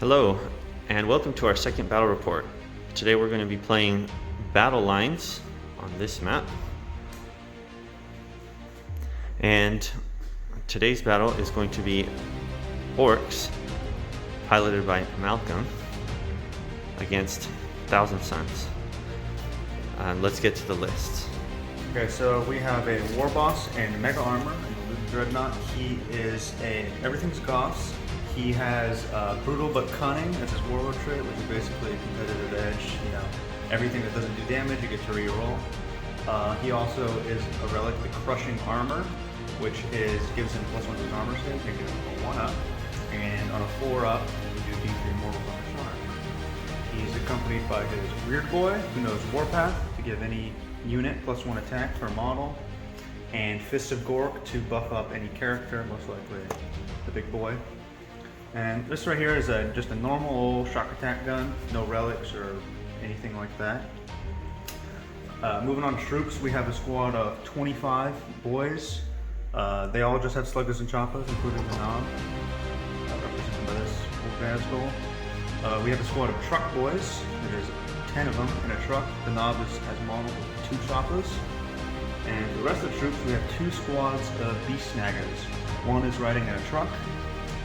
Hello, and welcome to our second battle report. Today we're going to be playing battle lines on this map. And today's battle is going to be Orks, piloted by Malcolm, against Thousand Suns. Let's get to the list. Okay, so we have a War Boss and Mega Armor and the Dreadnought. He is everything's Goffs. He has Brutal but Cunning as his Warlord trait, which is basically a competitive edge. You know, everything that doesn't do damage, you get to reroll. He also is a relic, the Crushing Armor, which gives him +1 to his armor save, making him a 1-up. And on a 4-up, you do D3 mortals on the charge. He's accompanied by his Weird Boy, who knows Warpath to give any unit +1 attack per model, and Fist of Gork to buff up any character, most likely the big boy. And this right here is just a normal old shock attack gun, no relics or anything like that. Moving on to troops, we have a squad of 25 boys. They all just have sluggers and choppers, including the Knob, represented by this old gas goal. We have a squad of truck boys. There's 10 of them in a truck. The Knob is as modeled with 2 choppers. And for the rest of the troops, we have 2 squads of beast snaggers. One is riding in a truck,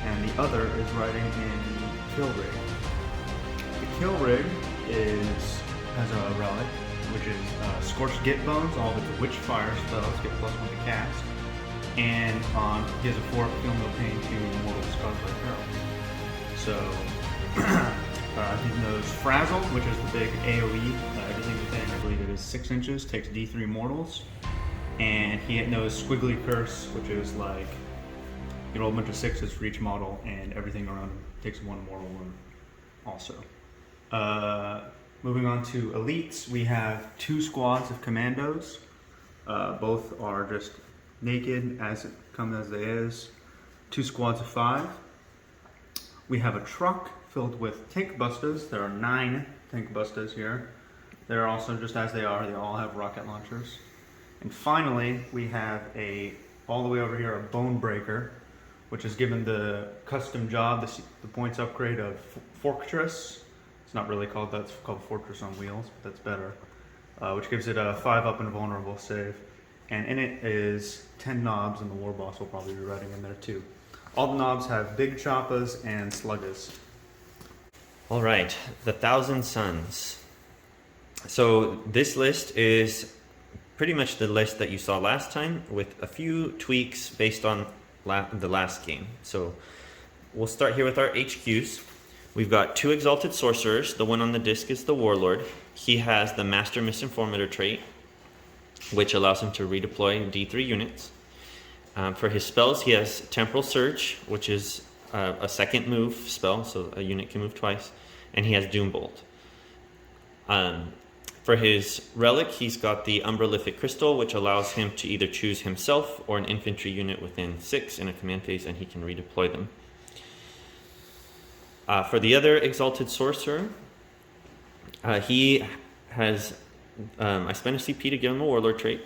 and the other is riding in the kill rig. The kill rig has a relic, which is Scorched Git Bones. All of its Witchfire spells get +1 to cast, and he has a 4-up Feel No Pain to Mortal Scars by Peril. So he knows Frazzle, which is the big AoE. Everything within, I believe it is 6 inches, takes D3 mortals, and he knows Squiggly Curse, which is like you roll a bunch of 6s for each model, and everything around him takes 1 mortal wound also. Moving on to elites, we have 2 squads of commandos. Both are just naked as it comes as they is. 2 squads of 5. We have a truck filled with tank busters. There are 9 tank busters here. They're also just as they are. They all have rocket launchers. And finally, we have all the way over here, a Bone Breaker, which is given the custom job, the points upgrade of Fortress. It's not really called that, it's called Fortress on Wheels, but that's better. Which gives it a 5-up invulnerable save. And in it is 10 knobs, and the War Boss will probably be riding in there too. All the knobs have big choppas and sluggers. All right, the Thousand Suns. So this list is pretty much the list that you saw last time, with a few tweaks based on the last game. So we'll start here with our HQs. We've got 2 Exalted Sorcerers. The one on the disc is the Warlord. He has the Master Misinformator trait, which allows him to redeploy D3 units. For his spells, he has Temporal Surge, which is a second move spell, so a unit can move twice, and he has Doombolt. For his relic, he's got the Umbralific Crystal, which allows him to either choose himself or an infantry unit within 6 in a command phase, and he can redeploy them. For the other Exalted Sorcerer, he has, I spent a CP to give him a Warlord trait.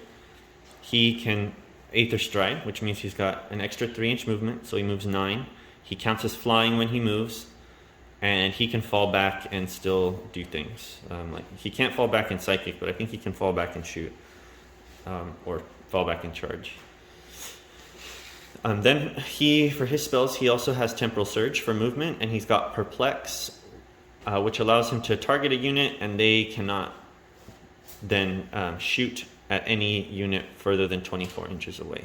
He can Aether Stride, which means he's got an extra 3-inch movement, so he moves 9. He counts as flying when he moves, and he can fall back and still do things. Like he can't fall back in Psychic, but I think he can fall back and shoot, or fall back and charge. Then for his spells, he also has Temporal Surge for movement, and he's got Perplex, which allows him to target a unit, and they cannot then shoot at any unit further than 24 inches away.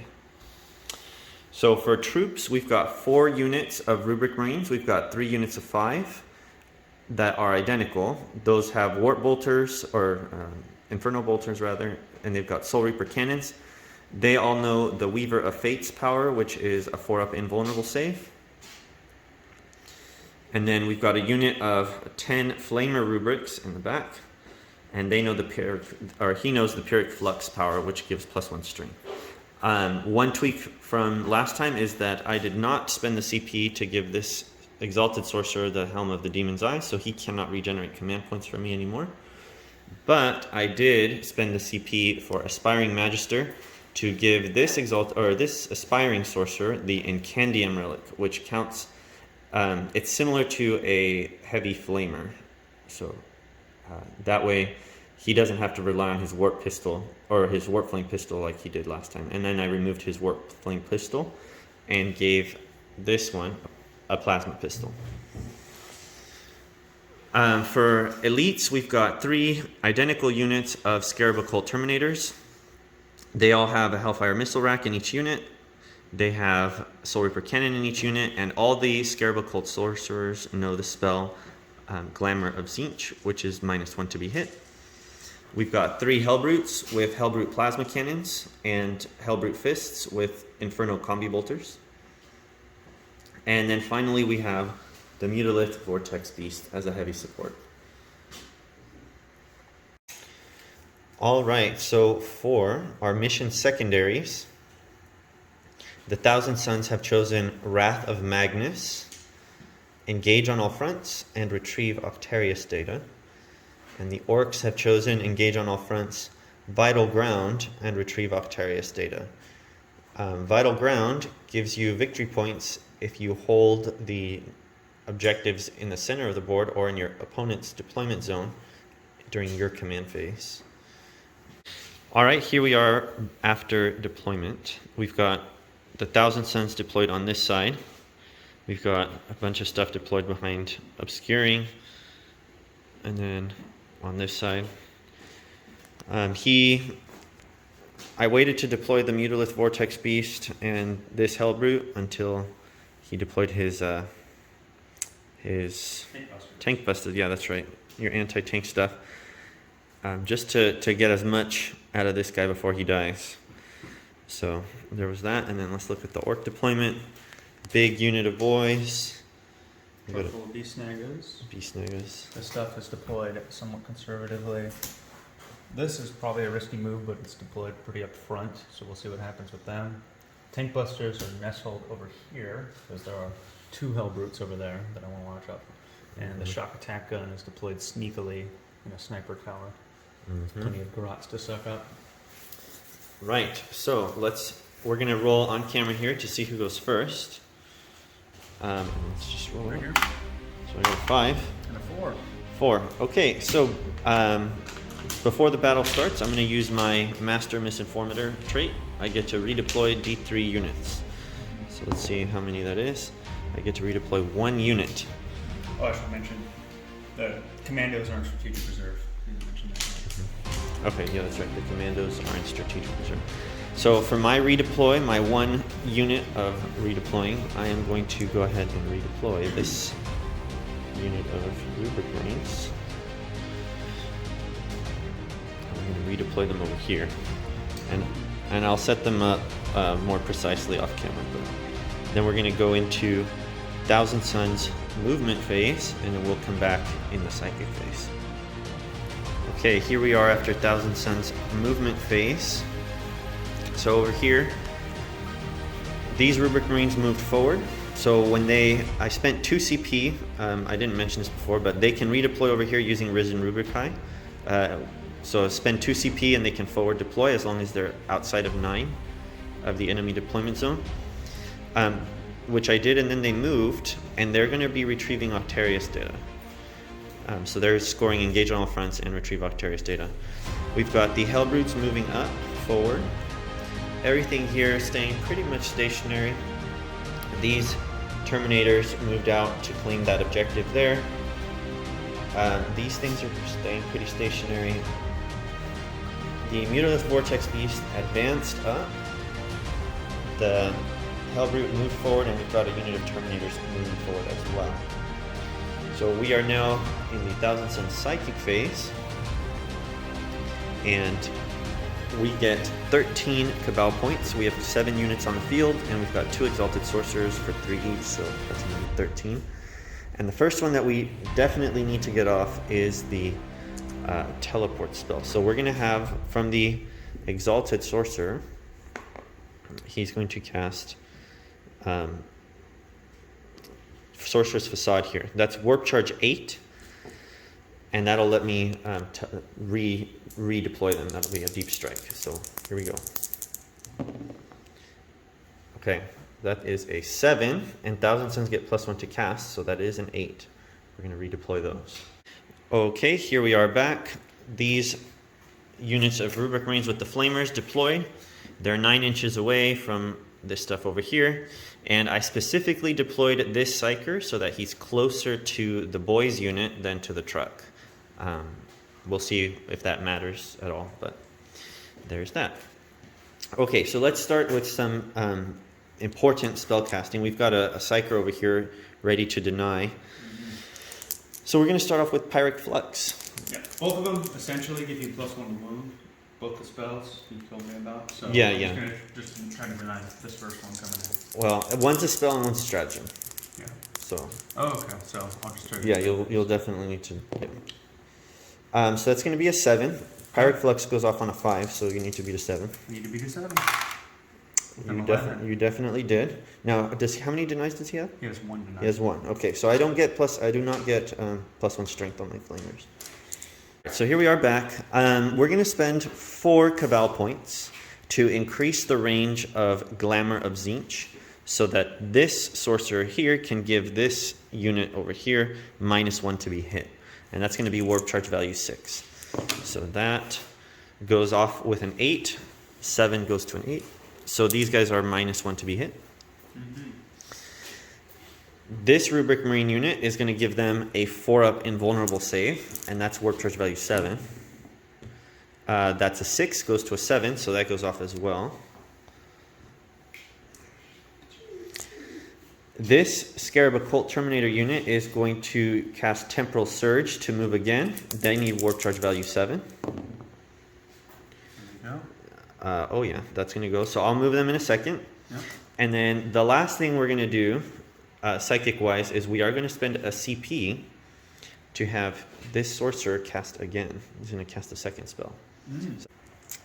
So for troops, we've got 4 units of Rubric Marines. We've got 3 units of 5 that are identical. Those have Warp Bolters, or Inferno Bolters rather, and they've got Soul Reaper Cannons. They all know the Weaver of Fate's power, which is a 4-up invulnerable save. And then we've got a unit of 10 Flamer Rubrics in the back, and they know he knows the Pyrrhic Flux power, which gives +1 strength. One tweak from last time is that I did not spend the CP to give this Exalted Sorcerer the Helm of the Demon's Eye, so he cannot regenerate command points from me anymore. But I did spend the CP for Aspiring Magister to give this Aspiring Sorcerer the Incandium Relic, which counts It's similar to a heavy flamer, so that way he doesn't have to rely on his warp pistol or his warp flame pistol like he did last time. And then I removed his warp flame pistol and gave this one a plasma pistol. For elites, we've got 3 identical units of Scarab Occult Terminators. They all have a Hellfire missile rack in each unit. They have Soul Reaper cannon in each unit, and all the Scarab Occult sorcerers know the spell Glamour of Tzeentch, which is -1 to be hit. We've got 3 Hellbrutes with Hellbrute plasma cannons and Hellbrute fists with Inferno combi bolters. And then finally we have the Mutalith Vortex Beast as a heavy support. Alright, so for our mission secondaries, the Thousand Sons have chosen Wrath of Magnus, Engage on all fronts, and Retrieve Octarius data. And the Orks have chosen Engage on all fronts, Vital Ground, and Retrieve Octarius data. Vital Ground gives you victory points if you hold the objectives in the center of the board or in your opponent's deployment zone during your command phase. Alright, here we are after deployment. We've got the Thousand Sons deployed on this side. We've got a bunch of stuff deployed behind Obscuring. And then on this side, I waited to deploy the Mutalith Vortex Beast and this Hellbrute until he deployed his tank buster. Yeah, that's right. Your anti-tank stuff. Just to get as much out of this guy before he dies. So there was that, and then let's look at the Orc deployment. Big unit of boys. Purple Beast Nagas. Beast Nagas. This stuff is deployed somewhat conservatively. This is probably a risky move, but it's deployed pretty up front, so we'll see what happens with them. Tank busters are nestled over here, because there are 2 Hellbrutes over there that I want to watch up. And the shock attack gun is deployed sneakily in a sniper tower. Plenty of grots to suck up. Right, so we're going to roll on camera here to see who goes first. Let's just roll right here. So I got a 5. And a 4. 4. Okay, so before the battle starts, I'm going to use my Master Misinformator trait. I get to redeploy D3 units. So let's see how many that is. I get to redeploy 1 unit. Oh, I should mention, the commandos are in strategic reserve. You didn't mention that. Okay, yeah, that's right. The commandos are in strategic reserve. So for my redeploy, my 1 unit of redeploying, I am going to go ahead and redeploy this unit of Rubric Marines. I'm going to redeploy them over here. And I'll set them up more precisely off camera. But then we're going to go into Thousand Sons movement phase, and then we'll come back in the psychic phase. Okay, here we are after Thousand Sons movement phase. So over here, these Rubric Marines moved forward. So when I spent 2 CP, I didn't mention this before, but they can redeploy over here using Risen Rubrici. So spend 2 CP and they can forward deploy as long as they're outside of 9 of the enemy deployment zone. Which I did, and then they moved, and they're going to be retrieving Octarius data. So they're scoring Engage on all fronts and Retrieve Octarius data. We've got the Hellbrutes moving up, forward. Everything here staying pretty much stationary. These Terminators moved out to claim that objective there. These things are staying pretty stationary. The Mutalith Vortex Beast advanced up. The Hellbrute moved forward, and we've got a unit of Terminators moving forward as well. So we are now in the Thousand Sons Psychic phase, and we get 13 Cabal points. We have 7 units on the field, and we've got 2 Exalted Sorcerers for 3 each, so that's another 13. And the first one that we definitely need to get off is the Teleport spell. So we're going to have, from the Exalted Sorcerer, he's going to cast Sorcerer's Facade here. That's Warp Charge 8, and that'll let me redeploy them. That'll be a deep strike. So here we go. Okay, That is a 7, and 1,000 Suns get +1 to cast, so that is an 8. We're going to redeploy those. Okay, here we are back. These units of Rubric Marines with the Flamers deployed. They're 9 inches away from this stuff over here, and I specifically deployed this Psyker so that he's closer to the boys unit than to the truck. We'll see if that matters at all, but there's that. Okay, so let's start with some important spell casting. We've got a Psyker over here ready to deny. So we're going to start off with Pyric Flux. Yeah. Both of them essentially give you +1 to wound. Both the spells you told me about. So Yeah, I'm yeah. just gonna try to deny this first one coming in. Well, one's a spell and one's a stratagem. Yeah. So. Oh, okay. So I'll just try to. Yeah, you'll definitely need to. Yeah. So that's going to be a 7. Pyric Flux goes off on a 5, so you need to beat a 7. Need to beat a 7. You definitely did. Now, how many denies does he have? He has 1 deny. He has 1. Okay, so I do not get +1 strength on my flamers. So here we are back. We're going to spend 4 Cabal points to increase the range of Glamour of Tzeentch, so that this sorcerer here can give this unit over here -1 to be hit. And that's going to be warp charge value 6. So that goes off with an 8. 7 goes to an 8. So these guys are -1 to be hit. Mm-hmm. This Rubric Marine unit is going to give them a 4-up invulnerable save, and that's warp charge value 7. That's a 6, goes to a 7, so that goes off as well. This Scarab Occult Terminator unit is going to cast Temporal Surge to move again. They need warp charge value 7. There you go. Oh yeah, that's going to go. So I'll move them in a second. Yep. And then the last thing we're going to do, psychic-wise, is we are going to spend a CP to have this sorcerer cast again. He's going to cast a second spell.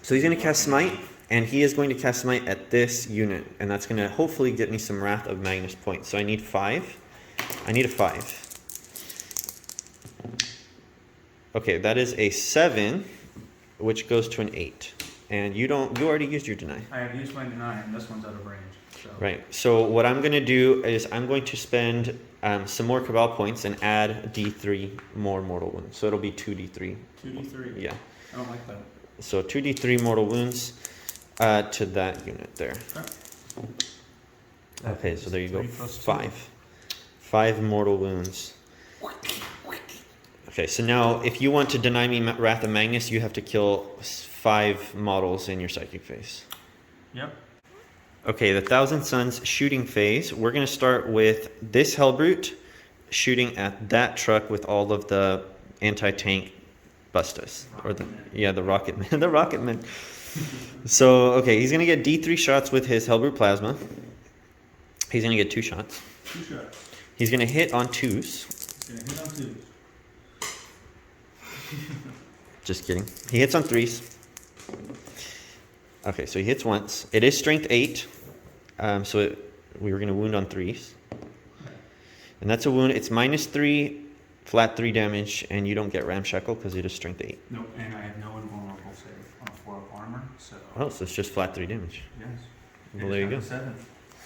So he's going to cast Smite, and he is going to cast Smite at this unit, and that's going to hopefully get me some Wrath of Magnus points. So I need 5. I need a 5. Okay, that is a 7, which goes to an 8. And you already used your deny. I have used my deny, and this one's out of range. So. Right. So what I'm going to do is I'm going to spend some more Cabal points and add D3 more mortal wounds. So it'll be 2D3. 2D3. Yeah. I don't like that. So 2D3 mortal wounds to that unit there. Okay, so there you go. 5. 5 mortal wounds. Okay, so now if you want to deny me Wrath of Magnus, you have to kill 5 models in your psychic phase. Yep. Okay, the 1,000 Suns shooting phase. We're going to start with this Hellbrute shooting at that truck with all of the anti-tank bustas. The Rocket Man. The Rocket Man. So, okay, he's going to get D3 shots with his Hellbrute Plasma. He's going to get 2 shots. 2 shots. He's going to hit on 2s. He's going to hit on 2s. Just kidding. He hits on 3s. Okay, so he hits once. It is strength 8. We were going to wound on 3s. And that's a wound. It's -3, flat 3 damage, and you don't get Ramshackle because it is strength 8. Nope, and I have no invulnerable save on a 4-up armor, so... Oh, so it's just flat 3 damage. Yes. Well, there you go. 7.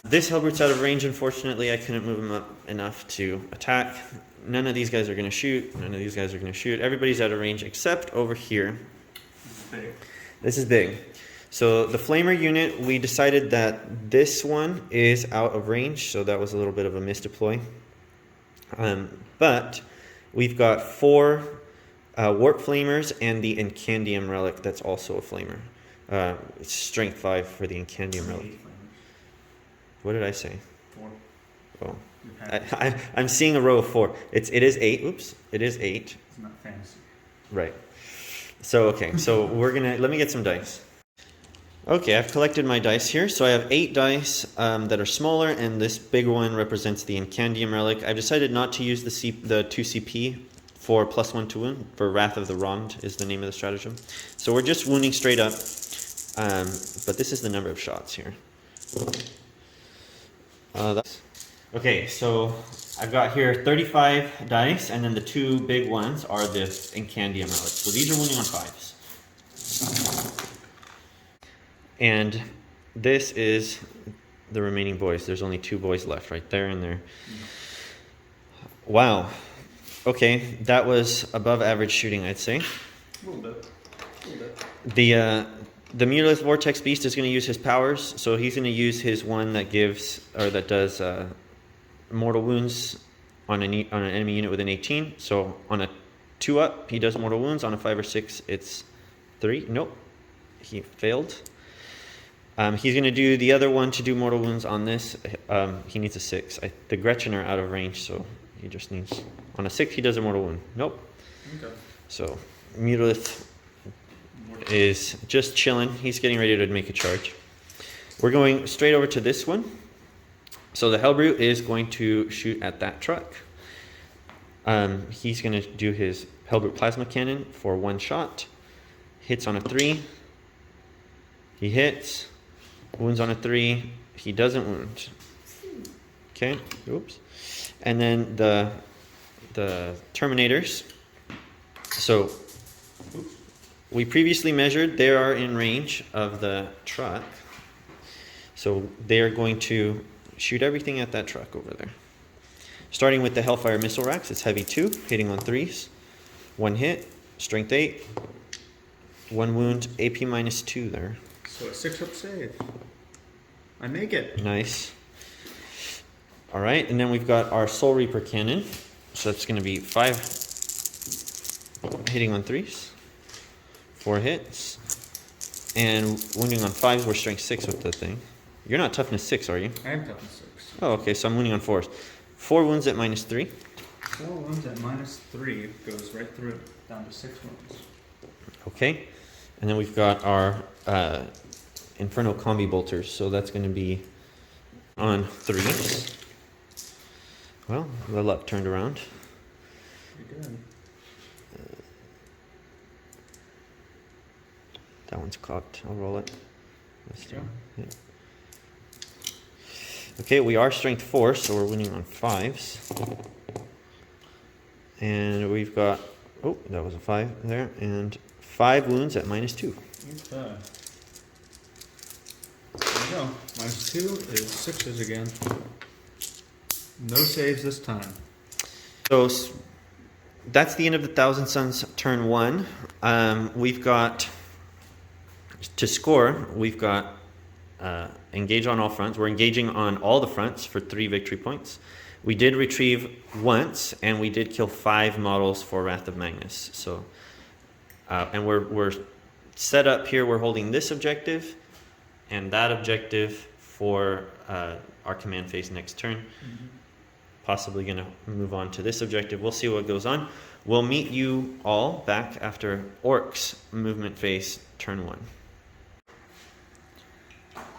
This Hellbrute's out of range, unfortunately. I couldn't move him up enough to attack. None of these guys are going to shoot. None of these guys are going to shoot. Everybody's out of range except over here. This is big. This is big. So the Flamer unit, we decided that this one is out of range, so that was a little bit of a misdeploy. But we've got 4 Warp Flamers and the Incandium Relic that's also a Flamer. It's strength 5 for the Incandium Relic. What did I say? 4. Oh. I'm seeing a row of 4. It is 8. Oops. It is 8. It's not fantasy. Right. So, okay. So let me get some dice. Okay, I've collected my dice here. So I have 8 dice that are smaller, and this big one represents the Incandium Relic. I've decided not to use the 2 CP for +1 to wound, for Wrath of the Wronged is the name of the stratagem. So we're just wounding straight up, but this is the number of shots here. Okay, so I've got here 35 dice, and then the 2 big ones are the Incandium Relics. So these are wounding on 5s. And this is the remaining boys. There's only 2 boys left, right there and there. Wow. Okay, that was above average shooting, I'd say. A little bit. The Mulith Vortex Beast is going to use his powers, so he's going to use his one that gives, or that does mortal wounds on an enemy unit with an 18. So on a 2-up, he does mortal wounds. On a 5 or 6, it's 3. Nope, he failed. He's going to do the other one to do mortal wounds on this. He needs a 6. The Gretchen are out of range, so he just needs... On a 6, he does a mortal wound. Nope. Okay. So Mulith is just chilling. He's getting ready to make a charge. We're going straight over to this one. So the Hellbrute is going to shoot at that truck. He's going to do his Hellbrute Plasma Cannon for 1 shot. Hits on a 3. He hits. Wounds on a 3. He doesn't wound. Okay. Oops. And then the Terminators. So we previously measured they are in range of the truck. So they are going to shoot everything at that truck over there. Starting with the Hellfire Missile Racks, it's heavy 2, hitting on 3s. 1 hit, strength 8. 1 wound, AP -2 there. So a 6-up save. I make it. Nice. All right, and then we've got our Soul Reaper Cannon. So that's going to be 5 hitting on 3s. 4 hits. And wounding on 5s, we're strength 6 with the thing. You're not toughness 6, are you? I am toughness 6. Oh, okay, so I'm wounding on 4s. 4 wounds at -3. 4 wounds at -3 goes right through, down to 6 wounds. Okay, and then we've got our Inferno Combi Bolters, so that's going to be on 3s. Well, the luck turned around. Pretty good. That one's cocked. I'll roll it. Yeah. Yeah. Okay, we are strength 4, so we're winning on 5s. And we've got, oh, that was a 5 there, and 5 wounds at -2. Okay. There you go. -2 is 6s again. No saves this time. So that's the end of the Thousand Suns turn 1. We've got, to score, we've got engage on all fronts. We're engaging on all the fronts for 3 victory points. We did retrieve once, and we did kill 5 models for Wrath of Magnus. So, and we're set up here. We're holding this objective and that objective for our command phase next turn. Mm-hmm. Possibly going to move on to this objective. We'll see what goes on. We'll meet you all back after Orks movement phase turn 1.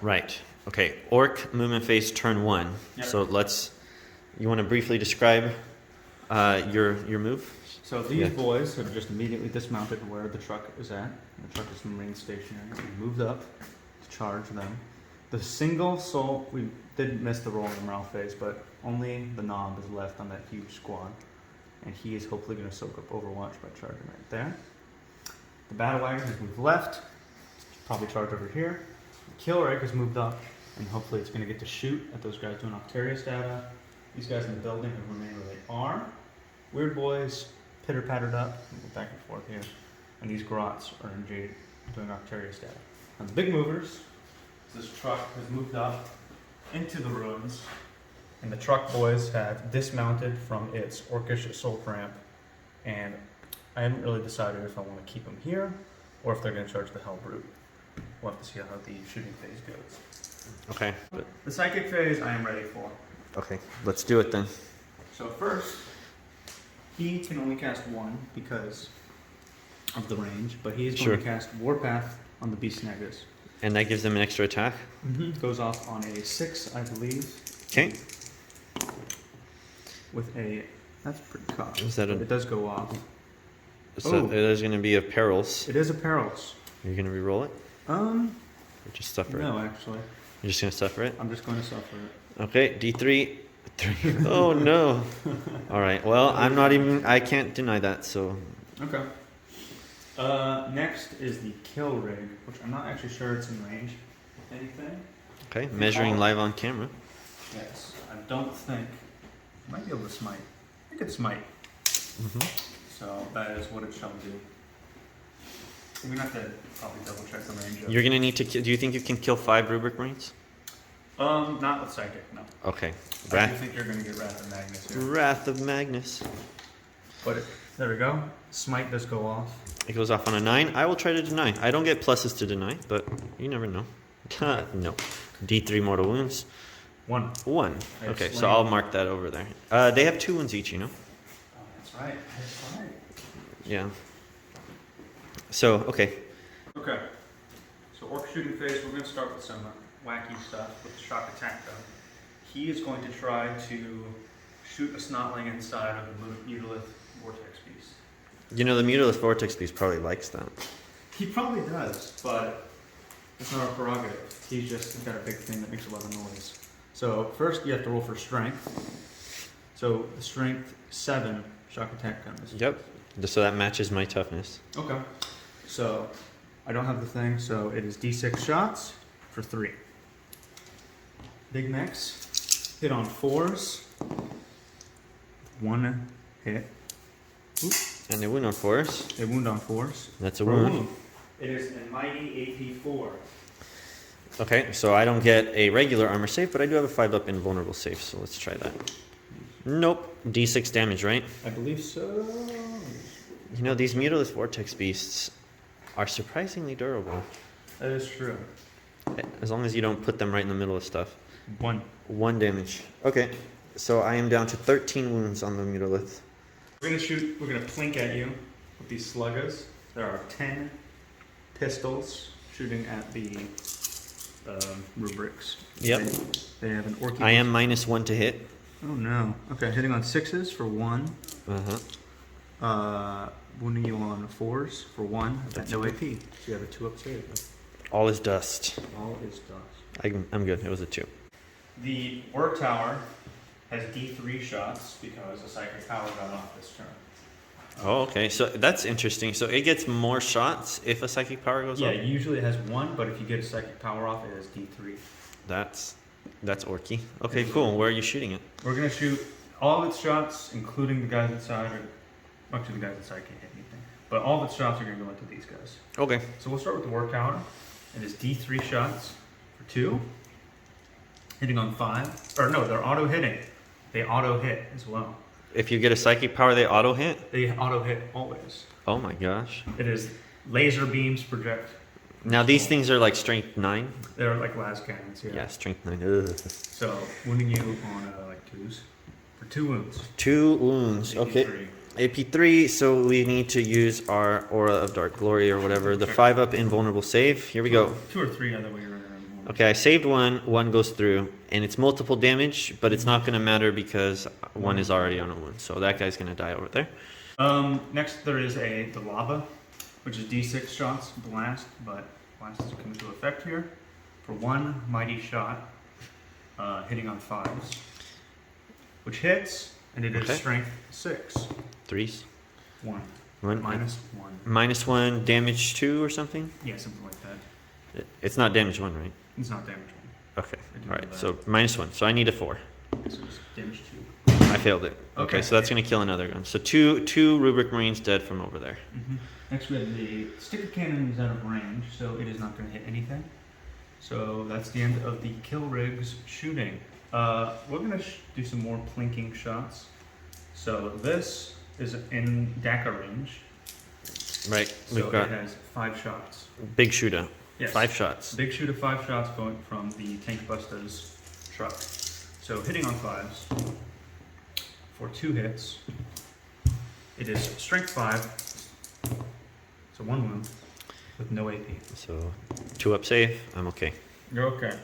Right. Okay. Orc movement phase turn 1. Yep. So you want to briefly describe your move? So these boys have just immediately dismounted where the truck is at. The truck is remained stationary. We moved up to charge them. The single soul, we did miss the roll in the morale phase, but only the knob is left on that huge squad. And he is hopefully going to soak up Overwatch by charging right there. The battle wagon has moved left. Probably charge over here. The kill rig has moved up. And hopefully it's going to get to shoot at those guys doing Octarius data. These guys in the building have remained where they are. Weird boys pitter-pattered up. We'll go back and forth here. And these grots are in Jade doing Octarius data. And the big movers, this truck has moved up into the ruins. And the truck boys have dismounted from its Orkish assault ramp. And I haven't really decided if I want to keep them here or if they're going to charge the Hellbrute. We'll have to see how the shooting phase goes. Okay. The psychic phase I am ready for. Okay, let's do it then. So first, he can only cast 1 because of the range, but he is going to cast Warpath on the Beast Negus. And that gives them an extra attack? Mm-hmm. Goes off on a 6, I believe. Okay. With a... That's pretty cocked. Is that it does go off. So it is going to be a perils. It is a perils. Are you going to re-roll it? Or just suffer it? No, actually. You're just going to suffer it? I'm just going to suffer it. Okay, D3. 3. Oh no. Alright, well, I can't deny that, so. Okay. Next is the kill rig, which I'm not actually sure it's in range. Anything? Okay, measuring live on camera. Yes, I don't think, I might be able to smite. I could smite. So that is what it shall do. We're gonna have to probably double check the range of You're gonna need to. Do you think you can kill 5 Rubric Marines? Not with Psychic, no. Okay. I do think you're gonna get Wrath of Magnus here. Wrath of Magnus. But there we go. Smite does go off. It goes off on a 9. I will try to deny. I don't get pluses to deny, but you never know. No. D3 mortal wounds. 1. 1. Okay, so I'll mark that over there. They have 2 wounds each, you know? Oh, that's right. That's right. Yeah. So, okay. Okay. So Orc shooting phase, we're going to start with some wacky stuff with the shock attack gun. He is going to try to shoot a snotling inside of the Mutilith Vortex Beast. You know, the Mutilith Vortex Beast probably likes that. He probably does, but it's not our prerogative. He's got a big thing that makes a lot of noise. So first you have to roll for strength. So the strength 7 shock attack gun. Yep. So that matches my toughness. Okay. So I don't have the thing, so it is D6 shots for 3. Big Max hit on 4s. 1 hit. Oop. And they wound on 4s. A wound on 4s. That's a For wound. It is a mighty AP 4. Okay, so I don't get a regular armor save, but I do have a 5-up invulnerable save, so let's try that. Nope. D6 damage, right? I believe so. You know, these Mutilith Vortex Beasts are surprisingly durable. That is true. As long as you don't put them right in the middle of stuff. 1. 1 damage. Okay, so I am down to 13 wounds on the Mutilith. We're gonna plink at you with these sluggers. There are 10 pistols shooting at the rubrics. Yep. They have an orky. I am -1 to hit. Oh no. Okay, hitting on 6s for 1. Uh-huh. Wounding you on 4s for 1. That's no AP. So you have a 2-up save. All is dust. All is dust. I'm good. It was a 2. The Orc Tower has D3 shots because a psychic power got off this turn. Oh, okay. So that's interesting. So it gets more shots if a psychic power goes Yeah, up? usually it has 1, but if you get a psychic power off, it has D3. That's orky. Okay, cool. Where are you shooting it? We're gonna shoot all of its shots, including the guys inside, or actually the guys inside can't hit anything. But all of its shots are gonna go into these guys. Okay. So we'll start with the War Tower. It is D3 shots for 2. Hitting on 5. Or no, they're auto hitting. They auto hit as well. If you get a psychic power, they auto hit? They auto hit always. Oh my gosh. It is laser beams project. Now these things are like strength 9? They're like las cannons, yeah. Yeah, strength 9. Ugh. So wounding you on like 2s for 2 wounds. 2 wounds. Okay. AP3. AP3, so we need to use our Aura of Dark Glory or whatever. The 5-up invulnerable save. Here we go. 2 or 3 other way around. Okay, I saved 1. 1 goes through. And it's multiple damage, but it's not going to matter because 1 is already on a 1. So that guy's going to die over there. Next there is the lava, which is D6 shots, blast, but blast doesn't come into effect here. For 1 mighty shot, hitting on 5s, which hits, and it is Okay. strength 6. 3s. 1. 1. -1. -1 damage 2 or something? Yeah, something like that. It's not damage 1, right? It's not damage 1. Okay. I do All right. know that. So -1. So I need a 4. So it's damage 2. I failed it. Okay, Okay. so that's going to kill another gun. So two Rubric Marines dead from over there. Next we have the sticker cannon is out of range, so it is not going to hit anything. So that's the end of the kill rigs shooting. We're going to do some more plinking shots. So this is in DACA range. Right. So We've got it has 5 shots. big shooter. Yes. 5 shots. Big shooter, 5 shots going from the Tank Buster's truck. So hitting on 5s for 2 hits. It is strength 5. So 1 wound with no AP. So 2-up save. I'm okay. You're okay.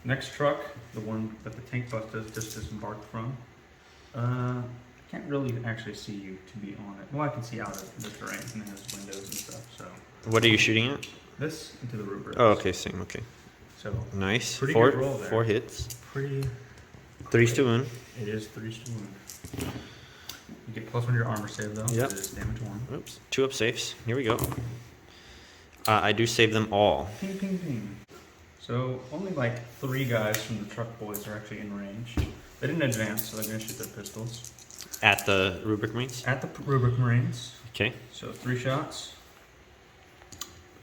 Next truck, the one that the Tank Buster's just disembarked from. I can't really actually see you to be on it. Well, I can see out of the terrain and it has windows and stuff. So What are you shooting at? this into the rubric. Oh, okay. Same. Okay. So Nice. Pretty 4 good roll there. 4 hits. pretty. 3's to wound. It is 3 to wound. You get +1 to your armor save though. Yep. It is damage 1. Oops. 2-up saves. Here we go. I do save them all. Ping, ping, ping. So only like 3 guys from the truck boys are actually in range. They didn't advance, so they're going to shoot their pistols. At the Rubric Marines? At the Rubric Marines. Okay. So 3 shots.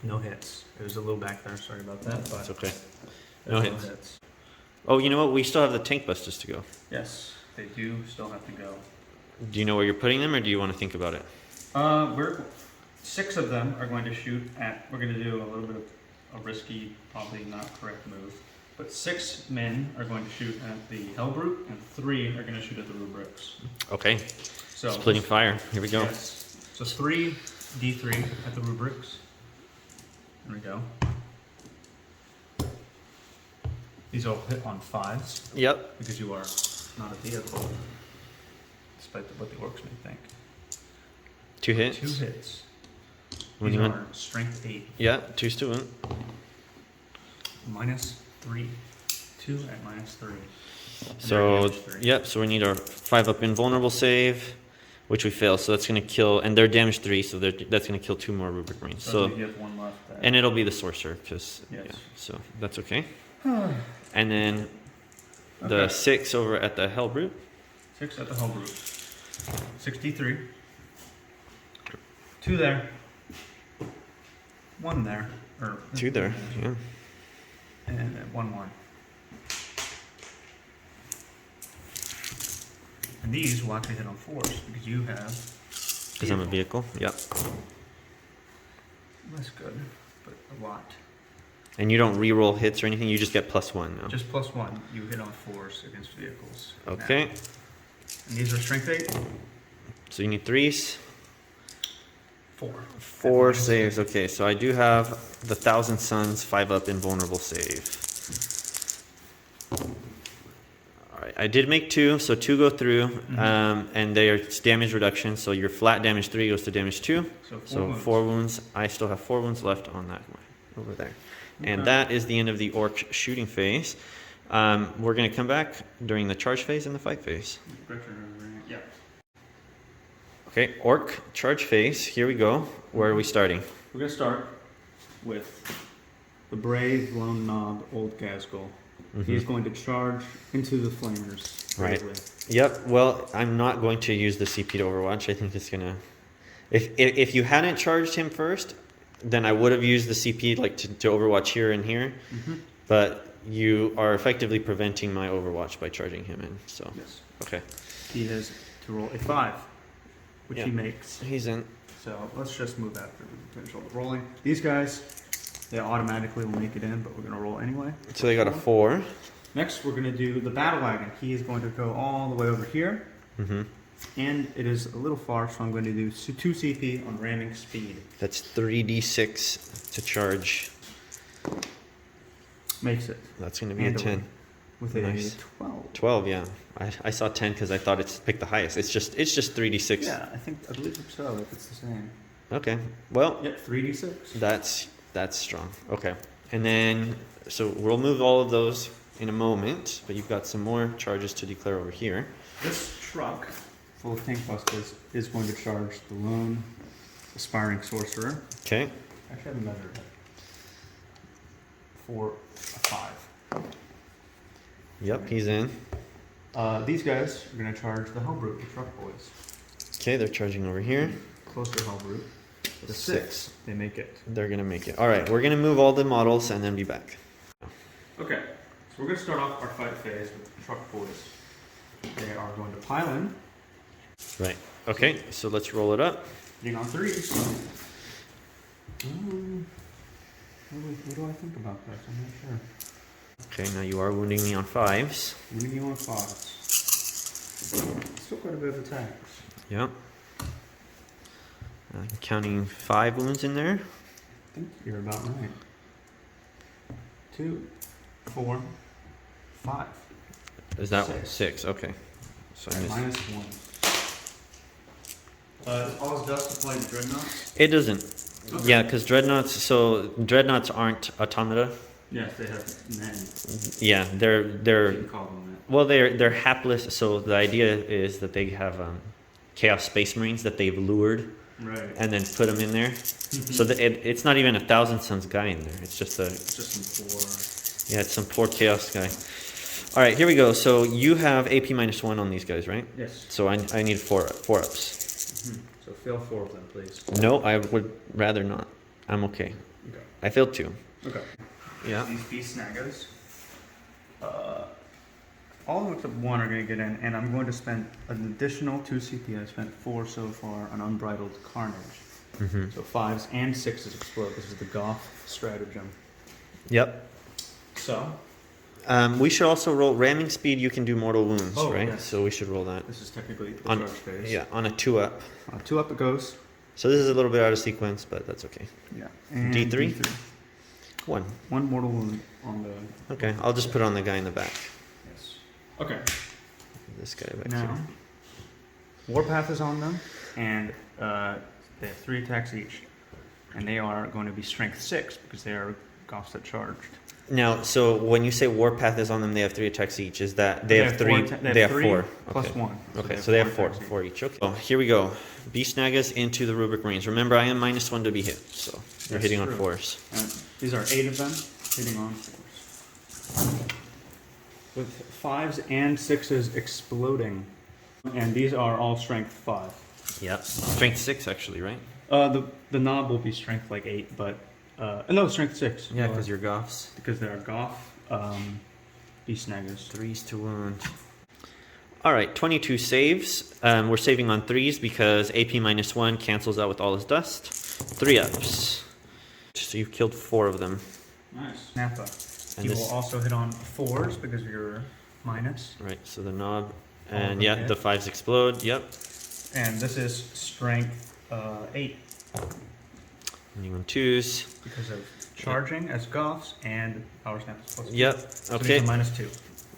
No hits. It was a little back there, sorry about that. But it's okay. No hits. hits. Oh, you know what? We still have the tank busters to go. Yes, they do still have to go. Do you know where you're putting them, or do you want to think about it? We're 6 of them are going to shoot at. We're going to do a little bit of a risky, probably not correct move. But 6 men are going to shoot at the Hellbrute, and 3 are going to shoot at the Rubrics. Okay. So splitting fire. Here we go. Yes. So 3 D3 at the Rubrics. There we go. These all hit on 5s. Yep. Because you are not a vehicle, despite what the Orks may think. 2 hits. 2 hits. When These you are want? strength 8. Yeah, 2's to 1. -3. 2 at -3. And So, they're damage 3. yep, so we need our 5-up invulnerable save, which we fail, so that's going to kill, and they're damage 3, so that's going to kill 2 more Rubric Marines. So So, you have 1 left there. and it'll be the Sorcerer, because, Yes. yeah, so that's okay. And then the Okay. 6 over at the Hellbrute. 6 at the Hellbrute. 63. 2 there. 1 there. Or 2 there, yeah. And 1 more. And these will actually hit on 4s because you have. Because I'm a vehicle, yep. That's good, but a lot. And you don't re-roll hits or anything, you just get +1 now. Just +1. You hit on 4s against vehicles. Okay. Now. And these are strength 8. So you need 3s. 4. 4 saves, okay, so I do have the Thousand Suns 5-up invulnerable save. Alright, I did make 2, so 2 go through, and they are damage reduction, so your flat damage 3 goes to damage 2. So 4 wounds. I still have 4 wounds left on that one, over there. And that is the end of the Orc shooting phase. We're going to come back during the charge phase and the fight phase. Yeah. Okay, Orc charge phase, here we go. Where are we starting? We're going to start with the brave lone knob old Gazgul. He's going to charge into the flamers. Right. Yep. Well, I'm not going to use the CP to Overwatch. I think it's gonna. If you hadn't charged him first, then I would have used the CP like to Overwatch here and here. But you are effectively preventing my Overwatch by charging him in. So. Yes. Okay. He has to roll a 5, which Yeah. he makes. He's in. So let's just move after we finish all the rolling. These guys, they automatically will make it in, but we're going to roll anyway. So they got a 4. Next, we're going to do the battle wagon. He is going to go all the way over here. And it is a little far, so I'm going to do 2 CP on ramming speed. That's 3d6 to charge. Makes it. That's going to be a 10. With Nice. a 12. 12, yeah. I saw 10 because I thought it's picked the highest. It's just 3d6. Yeah, I believe so, if it's the same. Okay. Well, Yep, 3d6. that's strong. Okay. And then, so we'll move all of those in a moment, but you've got some more charges to declare over here. This truck, full of tank busters, is going to charge the lone aspiring sorcerer. Okay. I haven't measured it. For a 5. Yep, he's in. These guys are going to charge the Hellbrute, the truck boys. Okay, they're charging over here. Closer Hellbrute. With a 6, they make it. They're going to make it. All right, we're going to move all the models and then be back. Okay, so we're going to start off our fight phase with the truck boys. They are going to pile in. Right. Okay, so let's roll it up. Hitting on 3s. What do I think about this? I'm not sure. Okay, now you are wounding me on 5s. Winning you on 5s. Still quite a bit of attacks. Yep. I'm counting 5 wounds in there. I think you're about right. 2, 4, 5. Is that 6. Okay. So I missed. -1. Does Paul's Dust apply to Dreadnoughts? It doesn't. Okay. Yeah, because dreadnoughts aren't automata. Yes, they have men. Yeah, You they're can call them that. well, they're hapless. So the idea is that they have Chaos Space Marines that they've lured Right. and then put them in there. So it's not even a Thousand Suns guy in there. It's just It's just some Yeah, it's some poor chaos guy. All right, here we go. So you have AP -1 on these guys, right? Yes. So I need four ups. So fail 4 of them, please. No, I would rather not. I'm okay. Okay. I failed 2. Okay. Yeah. These beast snaggers. All of them except 1 are going to get in, and I'm going to spend an additional 2 CP. I spent 4 so far on Unbridled Carnage. So 5s and 6s explode. This is the Goff stratagem. Yep. So we should also roll ramming speed. You can do mortal wounds, right? Yes. So we should roll that. This is technically the On, charge phase. yeah, on a 2-up. 2 up it goes. So this is a little bit out of sequence, but that's okay. Yeah. And D3? 1. 1 mortal wound on the. Okay, I'll just put it on the guy in the back. Yes. Okay. This guy back Now, here. Warpath is on them, and they have 3 attacks each, and they are going to be strength 6 because they are Goffs that charged. Now, so when you say Warpath is on them, they have 3 attacks each. Is that they have 3? They have 4 plus okay. 1. Okay, so they have 4 each. Okay. Oh, here we go. Beast Nagas into the rubric range. Remember, I am -1 to be hit, so they're That's hitting on true. 4s. These are 8 of them hitting on 4s. With 5s and 6s exploding, and these are all strength 5. Yep. Strength 6, actually, right? The knob will be strength like 8, but no, strength 6. Yeah, because you're Goffs. Because they're Goff, beast snaggers. 3s to wound. All right, 22 saves. We're saving on 3s because AP -1 cancels out with all his dust. 3 ups. So you've killed 4 of them. Nice. Nappa. And You this- will also hit on 4s because you're minus. Right, so the knob. All of And them yeah, hit. the 5s explode. Yep. And this is strength 8 Ending on 2s. because of charging as Goffs and power snap is plus 2. Yep. So Okay. these are -2.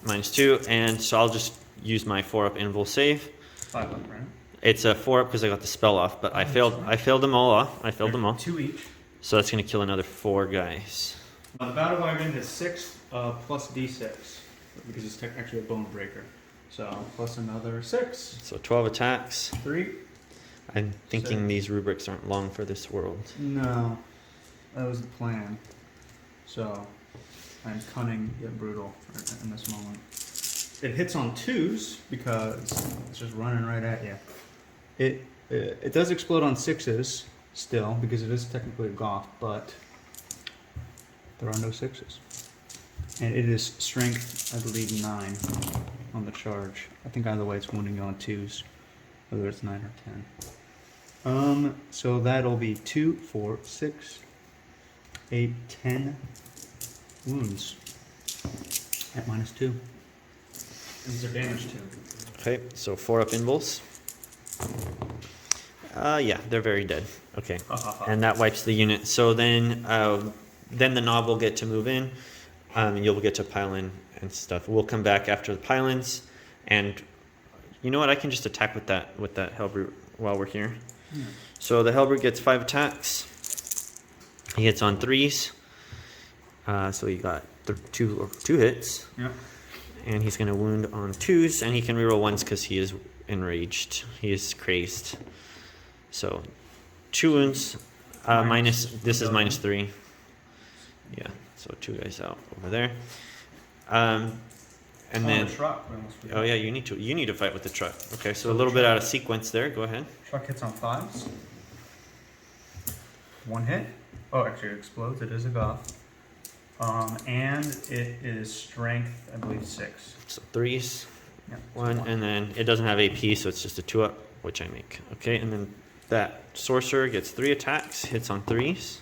-2. And so I'll just use my 4-up invul save. 5 up, right? It's a 4-up because I got the spell off, but I failed them all off. I failed them all. 2 each. So that's going to kill another 4 guys. The battle wagon is 6 plus d6 because it's actually a bone breaker. So plus another 6. So 12 attacks. 3. I'm thinking So- these rubrics aren't long for this world. No, that was the plan. So I'm cunning yet brutal in this moment. It hits on 2s because it's just running right at you. It does explode on 6s still because it is technically a Goff, but there are no 6s. And it is strength, I believe, 9 on the charge. I think either way it's wounding you on 2s, whether it's 9 or 10. So that'll be 2, 4, 6, 8, 10 wounds at -2. And these are damage too. Okay, so 4-up invuls. Yeah, they're very dead. Okay, and that wipes the unit. So then the knob will get to move in, and you'll get to pile in and stuff. We'll come back after the pile-ins, and you know what? I can just attack with that Hellbrute while we're here. Yeah. So the Hellbrute gets 5 attacks. He hits on 3s. So he got 2 hits. Yeah. And he's going to wound on 2s, and he can reroll 1s because he is enraged. He is crazed. So 2 wounds. This is -3. Yeah, so 2 guys out over there. And then the truck. oh yeah, you need to fight with the truck. Okay, so a little bit out of sequence there. Go ahead. Truck hits on 5s. 1 hit. Oh, actually it explodes. It is a Goff. And it is strength, I believe, 6. So 3s, Yeah, 1, and then it doesn't have AP, so it's just a 2-up, which I make. Okay, and then that sorcerer gets 3 attacks, hits on 3s,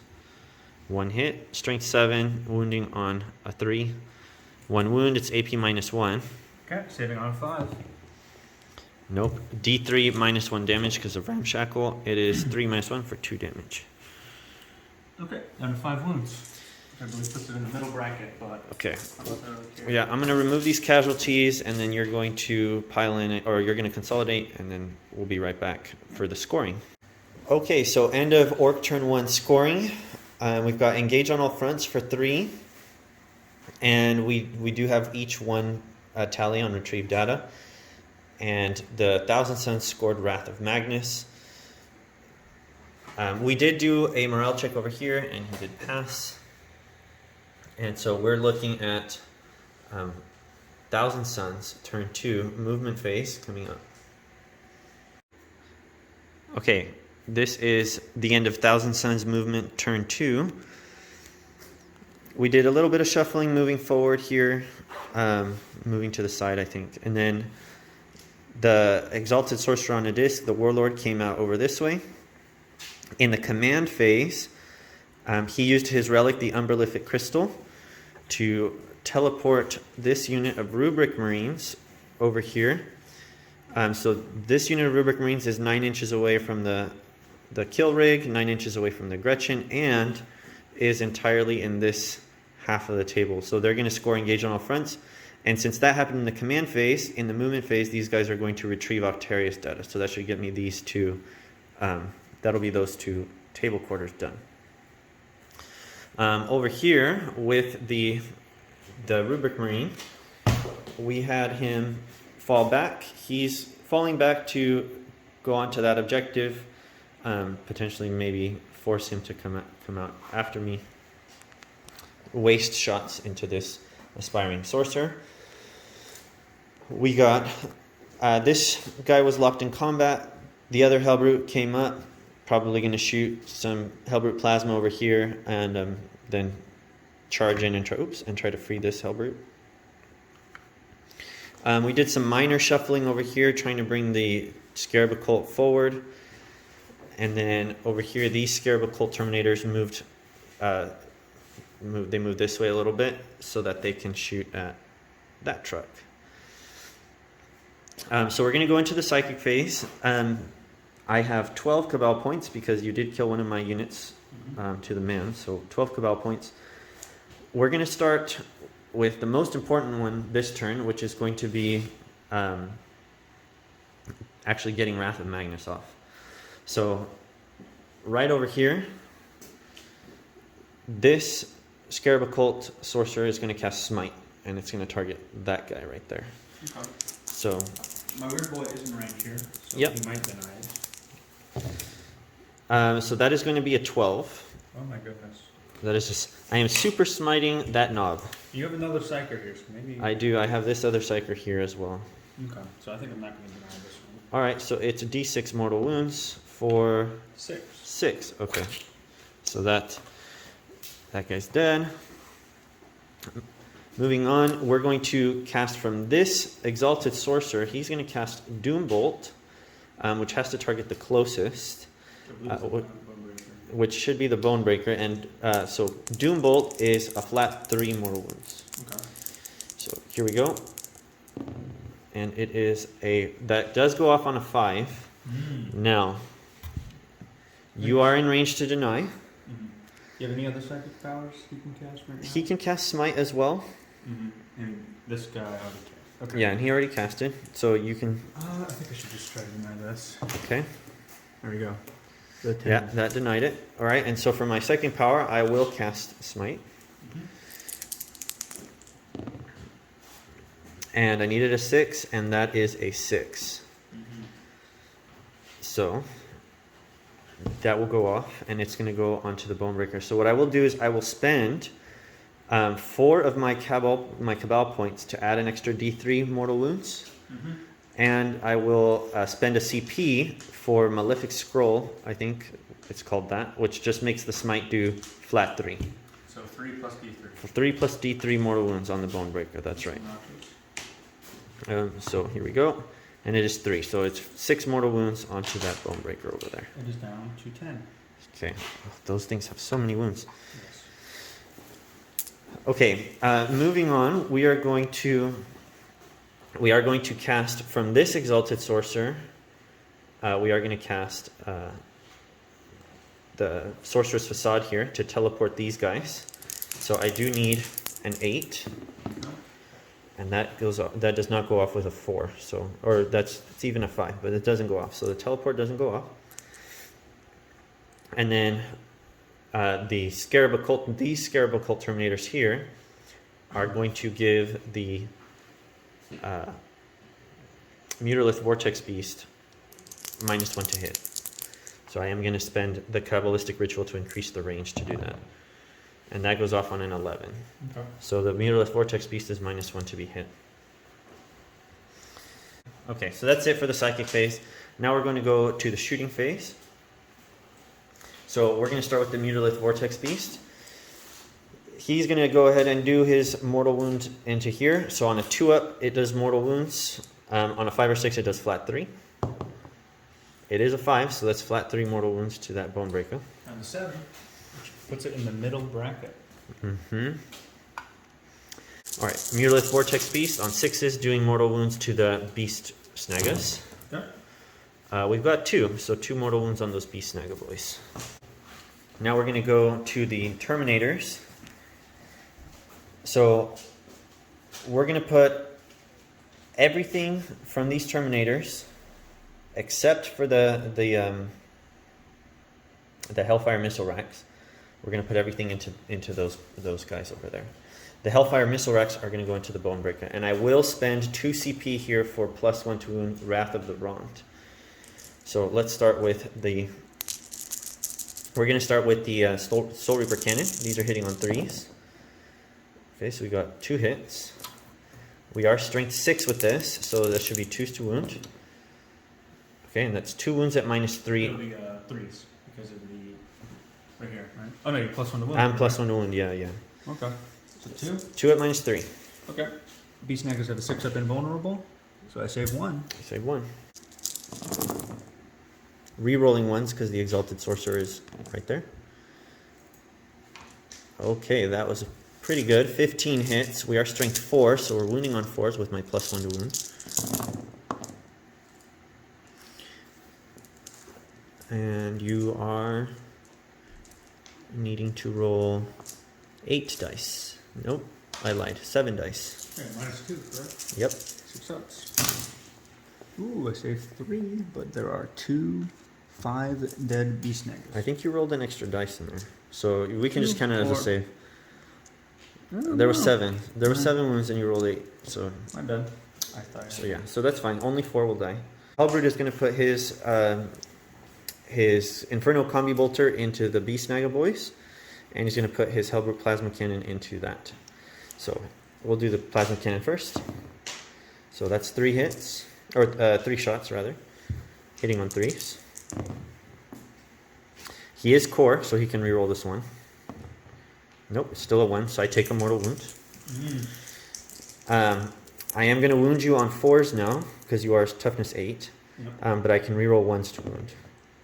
1 hit, strength 7, wounding on a 3, 1 wound. It's AP -1. Okay, saving on a 5. Nope. D3 -1 damage because of Ramshackle. It is 3 -1 for 2 damage. Okay, down to 5 wounds. I believe puts it in the middle bracket, but Okay. I don't really care. Yeah, I'm going to remove these casualties, and then you're going to pile in it, or you're going to consolidate, and then we'll be right back for the scoring. Okay, so end of Orc turn 1 scoring. We've got engage on all fronts for 3, and we do have each one tally on retrieve data. And the 1,000 Suns scored Wrath of Magnus. We did do a morale check over here, and he did pass. And so we're looking at 1,000 Suns, turn 2, movement phase coming up. Okay, this is the end of 1,000 Suns movement, turn 2. We did a little bit of shuffling moving forward here, moving to the side, I think. And then the Exalted Sorcerer on a disc, the Warlord, came out over this way. In the command phase, he used his relic, the Umberlific Crystal, to teleport this unit of Rubric Marines over here. So this unit of Rubric Marines is 9 inches away from the kill rig, 9 inches away from the Gretchen, and is entirely in this half of the table. So they're going to score engage on all fronts. And since that happened in the command phase, in the movement phase, these guys are going to retrieve Octarius data. So that should get me these two. That'll be those 2 table quarters done. Over here with the Rubric Marine, we had him fall back. He's falling back to go on to that objective, potentially maybe force him to come out after me. Waste shots into this aspiring sorcerer. We got this guy was locked in combat. The other Hellbrute came up, probably going to shoot some Hellbrute plasma over here, and then charge in and try to free this Hellbrute. We did some minor shuffling over here, trying to bring the Scarab Occult forward. And then over here, these Scarab Occult Terminators moved this way a little bit so that they can shoot at that truck. So we're going to go into the Psychic phase. I have 12 Cabal points because you did kill one of my units to the man, so 12 Cabal points. We're going to start with the most important one this turn, which is going to be actually getting Wrath of Magnus off. So right over here, this Scarab Occult Sorcerer is going to cast Smite, and it's going to target that guy right there. Okay. So my weird boy isn't right here, so yep. He might deny it. So that is going to be a 12. Oh my goodness. That is just, I am super smiting that knob. You have another Psyker here, so maybe... I do. I have this other Psyker here as well. Okay, so I think I'm not going to deny this one. Alright, so it's a d6 mortal wounds for... 6. 6, okay. So that guy's dead. Moving on, we're going to cast from this Exalted Sorcerer. He's going to cast Doombolt, which has to target the closest, which should be the Bonebreaker. And so Doombolt is a flat 3 mortal wounds. Okay. So here we go. And it is that does go off on a 5. Now, you are in range to deny. You have any other psychic powers he can cast right now? He can cast Smite as well. And this guy already cast. Okay. Yeah, and he already cast it, so you can... I think I should just try to deny this. Okay. There we go. Yeah, that denied it. All right, and so for my second power, I will cast Smite. And I needed a 6, and that is a 6. So that will go off, and it's going to go onto the Bonebreaker. So what I will do is I will spend 4 of my Cabal points to add an extra D3 mortal wounds. And I will spend a CP for Malefic Scroll, I think it's called that, which just makes the Smite do flat 3. So 3 plus D3. 3 plus D3 mortal wounds on the Bonebreaker, that's right. So here we go. And it is 3, so it's 6 mortal wounds onto that Bonebreaker over there. It is down to 10. Okay, those things have so many wounds. Yes. Okay, moving on, we are going to cast from this Exalted Sorcerer. We are going to cast the Sorcerer's Facade here to teleport these guys. So I do need an 8. And that does not go off with a 4, or it's even a 5, but it doesn't go off. So the teleport doesn't go off. And then these Scarab Occult Terminators here are going to give the Mutalisk Vortex Beast -1 to hit. So I am going to spend the Kabbalistic Ritual to increase the range to do that. and that goes off on an 11. Okay. So the Mutalisk Vortex Beast is -1 to be hit. Okay, so that's it for the psychic phase. Now we're going to go to the shooting phase. So we're going to start with the Mutalisk Vortex Beast. He's going to go ahead and do his mortal wound into here. So on a 2-up, it does mortal wounds. On a 5 or 6, it does flat 3. It is a 5, so that's flat 3 mortal wounds to that bone breaker. And a 7, which puts it in the middle bracket. All right, Mutalisk Vortex Beast on 6s doing mortal wounds to the Beast Snagas. Yeah. We've got 2, so 2 mortal wounds on those Beast Snaga boys. Now we're going to go to the Terminators. So we're going to put everything from these Terminators, except for the Hellfire Missile Racks. We're going to put everything into those guys over there. The Hellfire Missile Racks are going to go into the Bone Breaker, and I will spend 2 CP here for +1 to wound Wrath of the Wronged. So let's start with the. We're going to start with the Soul Reaper Cannon. These are hitting on 3s. Okay, so we got 2 hits. We are strength 6 with this, so that should be 2s to wound. Okay, and that's 2 wounds at -3. It'll be 3s because of the right here, right? Oh no, you're +1 to wound. And +1 to wound, yeah. Okay. So 2. 2 at -3. Okay. Beast Snaggers have a 6-up invulnerable, so I save 1. I save 1. Re-rolling 1s because the Exalted Sorcerer is right there. Okay, that was pretty good. 15 hits. We are strength 4, so we're wounding on 4s with my +1 to wound. And you are needing to roll 8 dice. Nope, I lied. 7 dice. Okay, -2, correct? Yep. 6 ups. Ooh, I saved 3, but there are 5 dead Beast Snaggers. I think you rolled an extra dice in there. So we can just count it as a save. Oh, There were 7. There were 7 wounds and you rolled 8. So My bad. I thought. So yeah, so that's fine. Only 4 will die. Halberd is going to put his Inferno Combi Bolter into the Beast Naga boys, and he's going to put his Halberd Plasma Cannon into that. So we'll do the Plasma Cannon first. So that's 3 hits, or 3 shots rather, hitting on 3s. He is core, so he can reroll this one. Nope, it's still a 1, so I take a mortal wound. I am going to wound you on 4s now, because you are toughness 8. Yep. But I can reroll 1s to wound.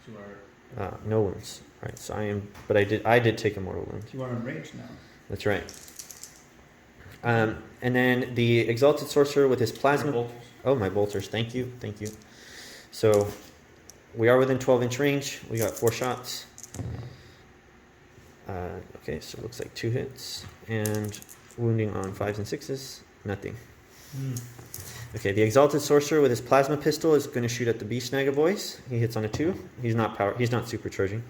So you are, No wounds. All right, so I am, but I did take a mortal wound. you are enraged now. That's right. And then the Exalted Sorcerer with his plasma. Bolters. Oh, my bolters. Thank you. Thank you. So we are within 12-inch range. We got 4 shots. Okay, so it looks like 2 hits. And wounding on 5s and 6s, nothing. Okay, the Exalted Sorcerer with his plasma pistol is going to shoot at the Beast Naga boys. He hits on a 2. He's not supercharging.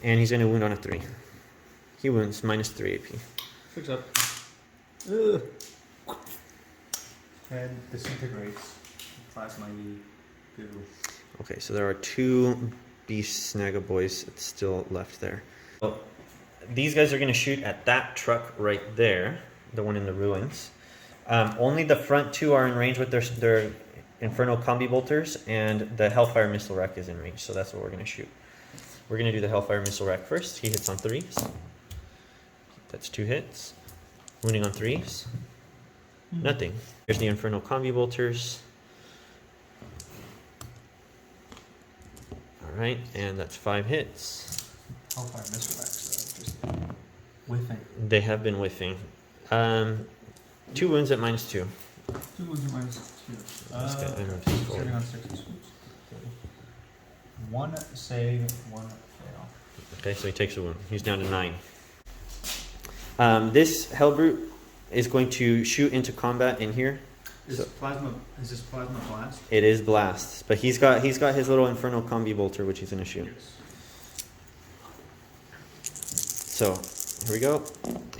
And he's going to wound on a 3. He wounds -3 AP. 6 up. Ugh. Head disintegrates. Plasma goo. Okay, so there are 2 Beast Naga boys still left there. So these guys are going to shoot at that truck right there, the one in the ruins. Only the front 2 are in range with their Inferno Combi Bolters, and the Hellfire Missile Rack is in range, so that's what we're going to shoot. We're going to do the Hellfire Missile Rack first. He hits on 3s. That's 2 hits. Wounding on 3s. Nothing. Here's the Inferno Combi Bolters. Alright, and that's 5 hits. Hellfire Missile Racks, just whiffing. They have been whiffing. 2 wounds at -2. 2 wounds at -2. Let's get him to full. Saving on 6s. 1 save, 1 fail. Okay, so he takes a wound. He's down to 9. This Hellbrute is going to shoot into combat in here. Is this plasma blast? It is blast, but he's got his little Inferno Combi Bolter, which he's going to shoot. Yes. So here we go,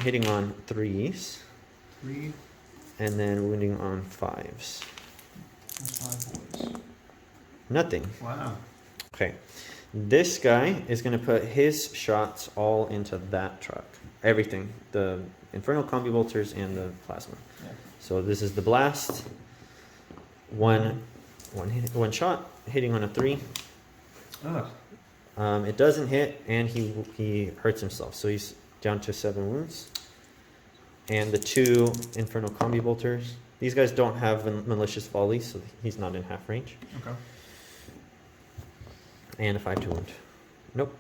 hitting on 3s, 3. and then wounding on 5s. That's 5 boys. Nothing. Wow. Okay, this guy is going to put his shots all into that truck. everything, the Infernal Combi Bolters and the Plasma. Yeah. So this is the blast. One shot, hitting on a 3. Ugh. It doesn't hit, and he hurts himself, so he's down to 7 wounds. And the 2 Infernal Combi Bolters. These guys don't have Malicious Volley, so he's not in half range. Okay. And a 5 to wound. Nope.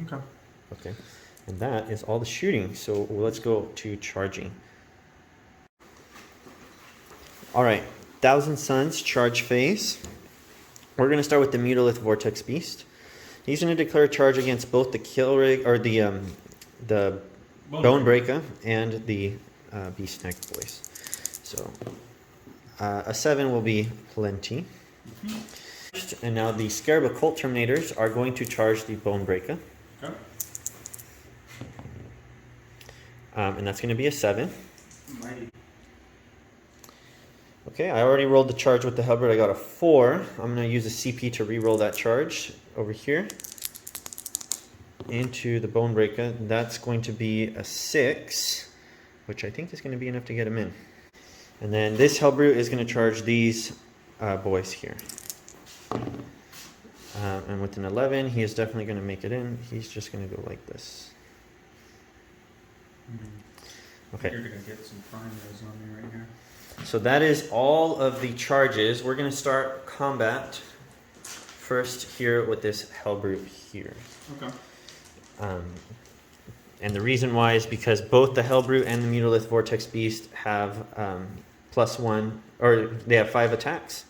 Okay. Okay. And that is all the shooting. So let's go to charging. All right. Thousand Suns charge phase. We're going to start with the Mutalith Vortex Beast. He's going to declare a charge against both the Kill Rig or the Bone Breaker and the Beast Snag Boys. So a 7 will be plenty. And now the Scarab Occult Terminators are going to charge the Bone Breaker. Okay. And that's going to be a 7. Mighty. Okay, I already rolled the charge with the Hellbird. I got a 4. I'm going to use a CP to re-roll that charge over here into the Bone Breaker. That's going to be a 6, which I think is going to be enough to get him in. And then this Hellbrute is going to charge these boys here. And with an 11, he is definitely going to make it in. He's just going to go like this. Okay. You're going to get some primaries on me right here. So that is all of the charges. We're going to start combat first here with this Hellbrute here. Okay. And the reason why is because both the Hellbrute and the Mutalith Vortex Beast have +1, or they have 5 attacks.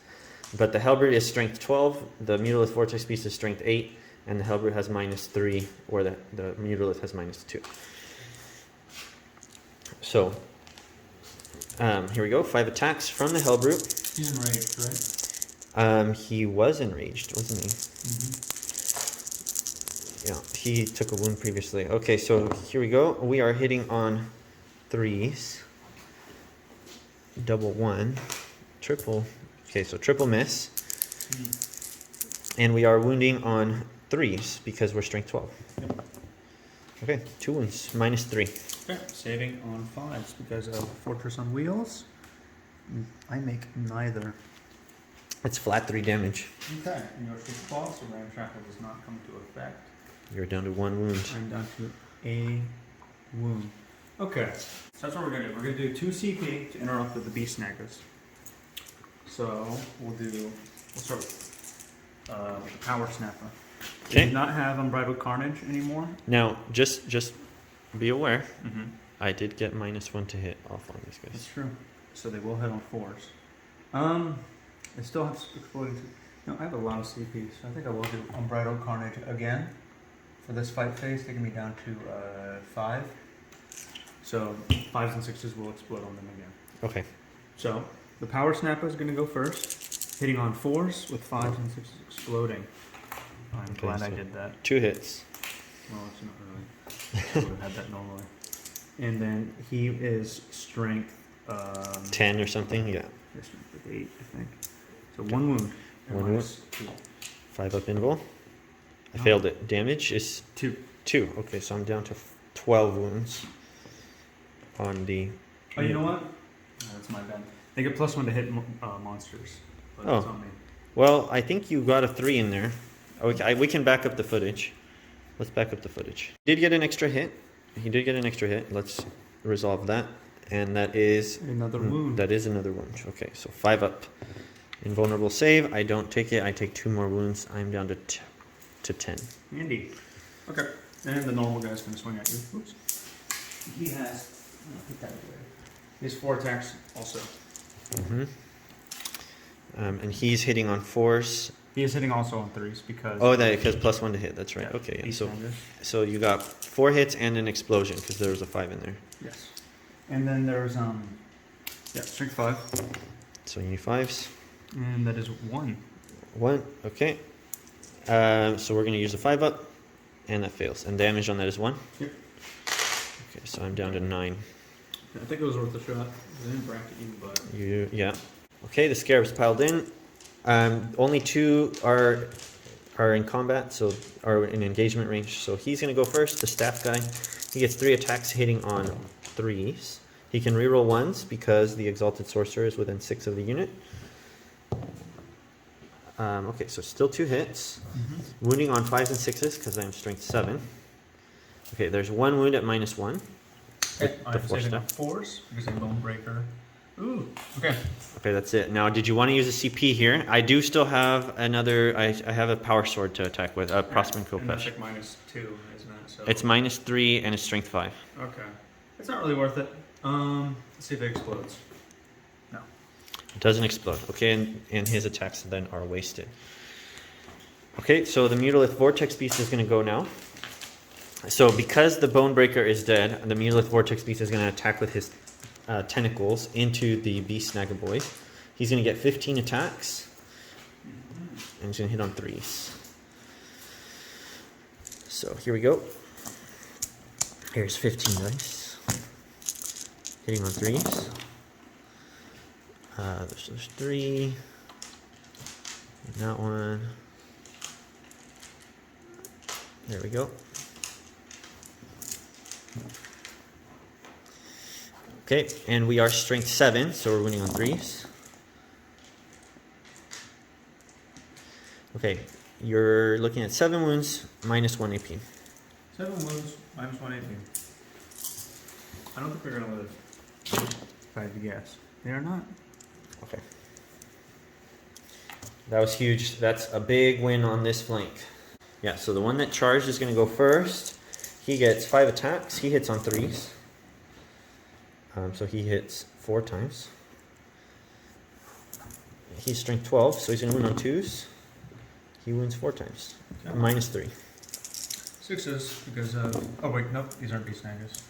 But the Hellbrute is strength 12, the Mutalith Vortex Beast is strength 8, and the Hellbrute has -3, or the Mutalith has -2. So, here we go, 5 attacks from the Hellbrute. He's enraged, right? He was enraged, wasn't he? Yeah, he took a wound previously. Okay, so here we go. We are hitting on 3s. Double 1. Triple. Okay, so triple miss. And we are wounding on 3s because we're strength 12. Yep. Okay, 2 wounds, -3. Okay, saving on 5s because of Fortress on Wheels. I make neither. It's flat 3 damage. Okay, and your fifth fall, so Ram Tracker does not come to effect. You're down to 1 wound. I'm down to a wound. Okay, so that's what we're gonna do. We're gonna do 2 CP to interrupt with the Beast Snaggers. So we'll start with the Power Snapper. We Okay. do not have Unbridled Carnage anymore. Now, just be aware, Mm-hmm. I did get -1 to hit off on these That's guys. true. So they will hit on 4s. They still have exploding. No, I have a lot of CP, so I think I will do Unbridled Carnage again. For this fight phase, taking me down to 5. So 5s and 6s will explode on them again. Okay. So the Power Snapper is going to go first, hitting on 4s with 5s and 6s exploding. I'm Okay, glad I so did that. 2 hits. Well, it's not really. I would have had that normally. And then he is strength 10 or something, yeah. Strength with 8, I think. So 1 wound. One wound. Minus 2. 5 up invul. I No. failed it. Damage is 2. 2. Okay, so I'm down to 12 wounds on the... Oh, you know what? Oh, that's my bad. They get +1 to hit monsters. But Oh. it's on me. Well, I think you got a 3 in there. We can back up the footage. Let's back up the footage. He did get an extra hit. Let's resolve that. And that is... Another wound. That is another wound. Okay, so 5 up. Invulnerable save. I don't take it. I take 2 more wounds. I'm down to 10. Handy. Okay. And the normal guy's going to swing at you. Oops. He has... put that away. He has 4 attacks also. And he's hitting on 4s. He is hitting also on 3s because... Oh, that because +1 to hit. That's right. Yeah, Okay, yeah. Beast Snaggers. So you got 4 hits and an explosion because there was a 5 in there. Yes. And then there's strength 5. So you need 5s. And that is 1. 1. Okay. So we're gonna use a 5 up, and that fails. And damage on that is 1. Yep. Okay, so I'm down to 9. I think it was worth a shot. I didn't bracket you, but... Yeah. Okay, the scarabs piled in. Only 2 are in combat, so are in engagement range. So he's gonna go first. The staff guy. He gets 3 attacks hitting on 3s. He can reroll 1s because the Exalted Sorcerer is within 6 of the unit. Okay, so still 2 hits. Wounding on 5s and 6s because I'm strength 7. Okay, there's 1 wound at -1. Okay, The 4 saving step. up 4s because I'm Bone Breaker. Ooh, okay. Okay, that's it. Now, did you want to use a CP here? I do still have another. I have a power sword to attack with. A Prospering And that's Kopesh. like -2, isn't it? So. It's -3 and it's strength 5. Okay. It's not really worth it. Let's see if it explodes. No. It doesn't explode. Okay, and his attacks then are wasted. Okay, so the Mutalith Vortex Beast is going to go now. So because the Bone Breaker is dead, the Mutalith Vortex Beast is going to attack with his tentacles into the Beast Snagaboy. He's going to get 15 attacks. And he's going to hit on 3s. So here we go. Here's 15 dice. Hitting on 3s. There's 3. And that one. There we go. Okay, and we are strength 7, so we're winning on 3s. Okay, you're looking at 7 wounds, -1 AP. 7 wounds, -1 AP. I don't think we're gonna live. If I had to guess. They are not. Okay. That was huge. That's a big win on this flank. Yeah, so the one that charged is going to go first. He gets 5 attacks. He hits on 3s. So he hits 4 times. He's strength 12, so he's going to win on 2s. He wins 4 times. Okay. -3. 6s because of... Oh wait, nope, these aren't Beast Snaggers.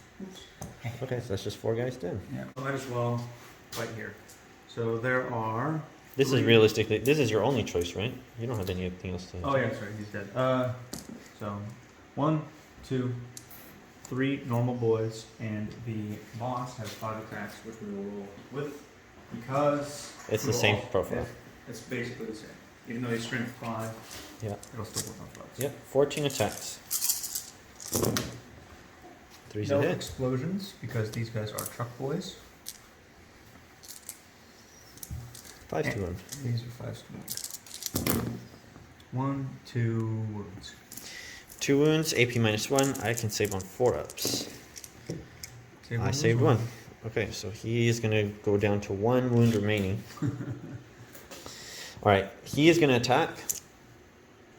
Okay, so that's just 4 guys dead. Yeah, might as well fight here. So there are... This is realistically, this is your only choice, right? You don't have anything else to... Oh yeah, sorry, he's dead. So 1, 2, 3 normal boys, and the boss has 5 attacks, which we will roll with because It's the same profile. It's basically the same. Even though he's strength 5, Yeah. it'll still work on 5s. Yep, 14 attacks. 3's No a hit. explosions because these guys are truck boys. 5 to him. These are 5 to 1, 2 wounds. 2 wounds, AP -1. I can save on 4-ups. Save I one, saved lose 1. Okay, so he is going to go down to 1 wound remaining. Alright, he is going to attack.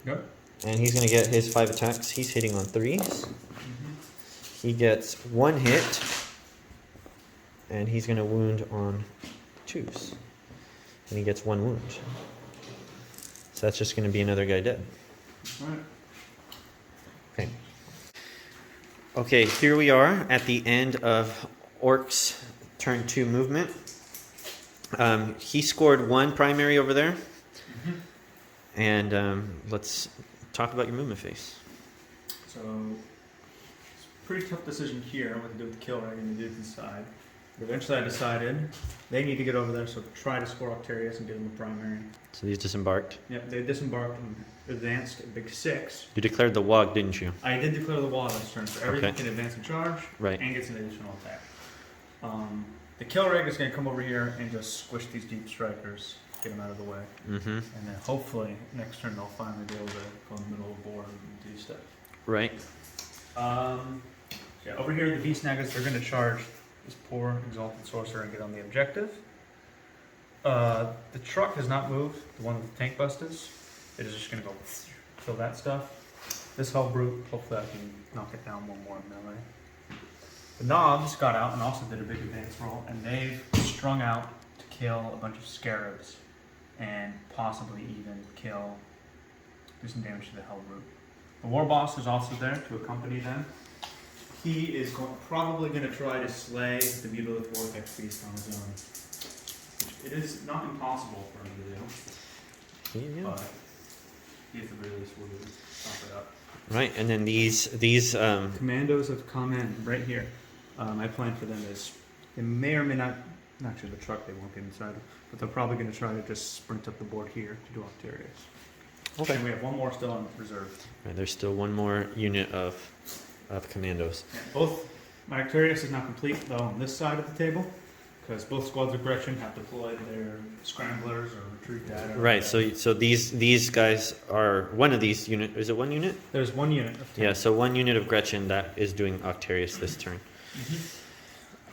Yep. And he's going to get his 5 attacks. He's hitting on 3s. He gets 1 hit. And he's going to wound on 2s. And he gets 1 wound. So that's just going to be another guy dead. Alright. Okay. Okay, here we are at the end of Orks' turn 2 movement. He scored 1 primary over there. And let's talk about your movement phase. So, it's a pretty tough decision here what to do with the kill ring and the dudes inside. But eventually I decided they need to get over there, so try to score Octarius and get them a primary. So these disembarked. Yep, they disembarked and advanced a big 6. You declared the WOG, didn't you? I did declare the wall this turn, so everything Okay. can advance and charge, Right. and gets an additional attack. The kill rig is going to come over here and just squish these deep strikers, get them out of the way. Mm-hmm. And then hopefully next turn they'll finally be able to go in the middle of the board and do stuff. Right. Yeah, over here the Beast Snaggers, they're going to charge this poor Exalted Sorcerer and get on the objective. The truck has not moved, the one with the tank busters. It is just going to go kill that stuff. This Hell Brute, hopefully I can knock it down one more in melee. The Knobs got out and also did a big advance roll, and they've strung out to kill a bunch of Scarabs and possibly even do some damage to the Hell Brute. The War Boss is also there to accompany them. He is probably going to try to slay the Mutalith Vortex Beast on his own. It is not impossible for him to do, Yeah. but he has the release wood to stop it up. Right, and then these Commandos have come in right here. My plan for them is they may or may not, actually the truck they won't get inside, but they're probably going to try to just sprint up the board here to do Octarius. Okay. And we have one more still on reserve. Right, there's still one more unit of of commandos. Both my Arcturus is now complete though on this side of the table, because both squads of Gretchen have deployed their scramblers or retrieve data. Right. So these guys are one of these unit. Is it one unit? There's one unit of 10. Yeah. So one unit of Gretchen that is doing Octarius this turn.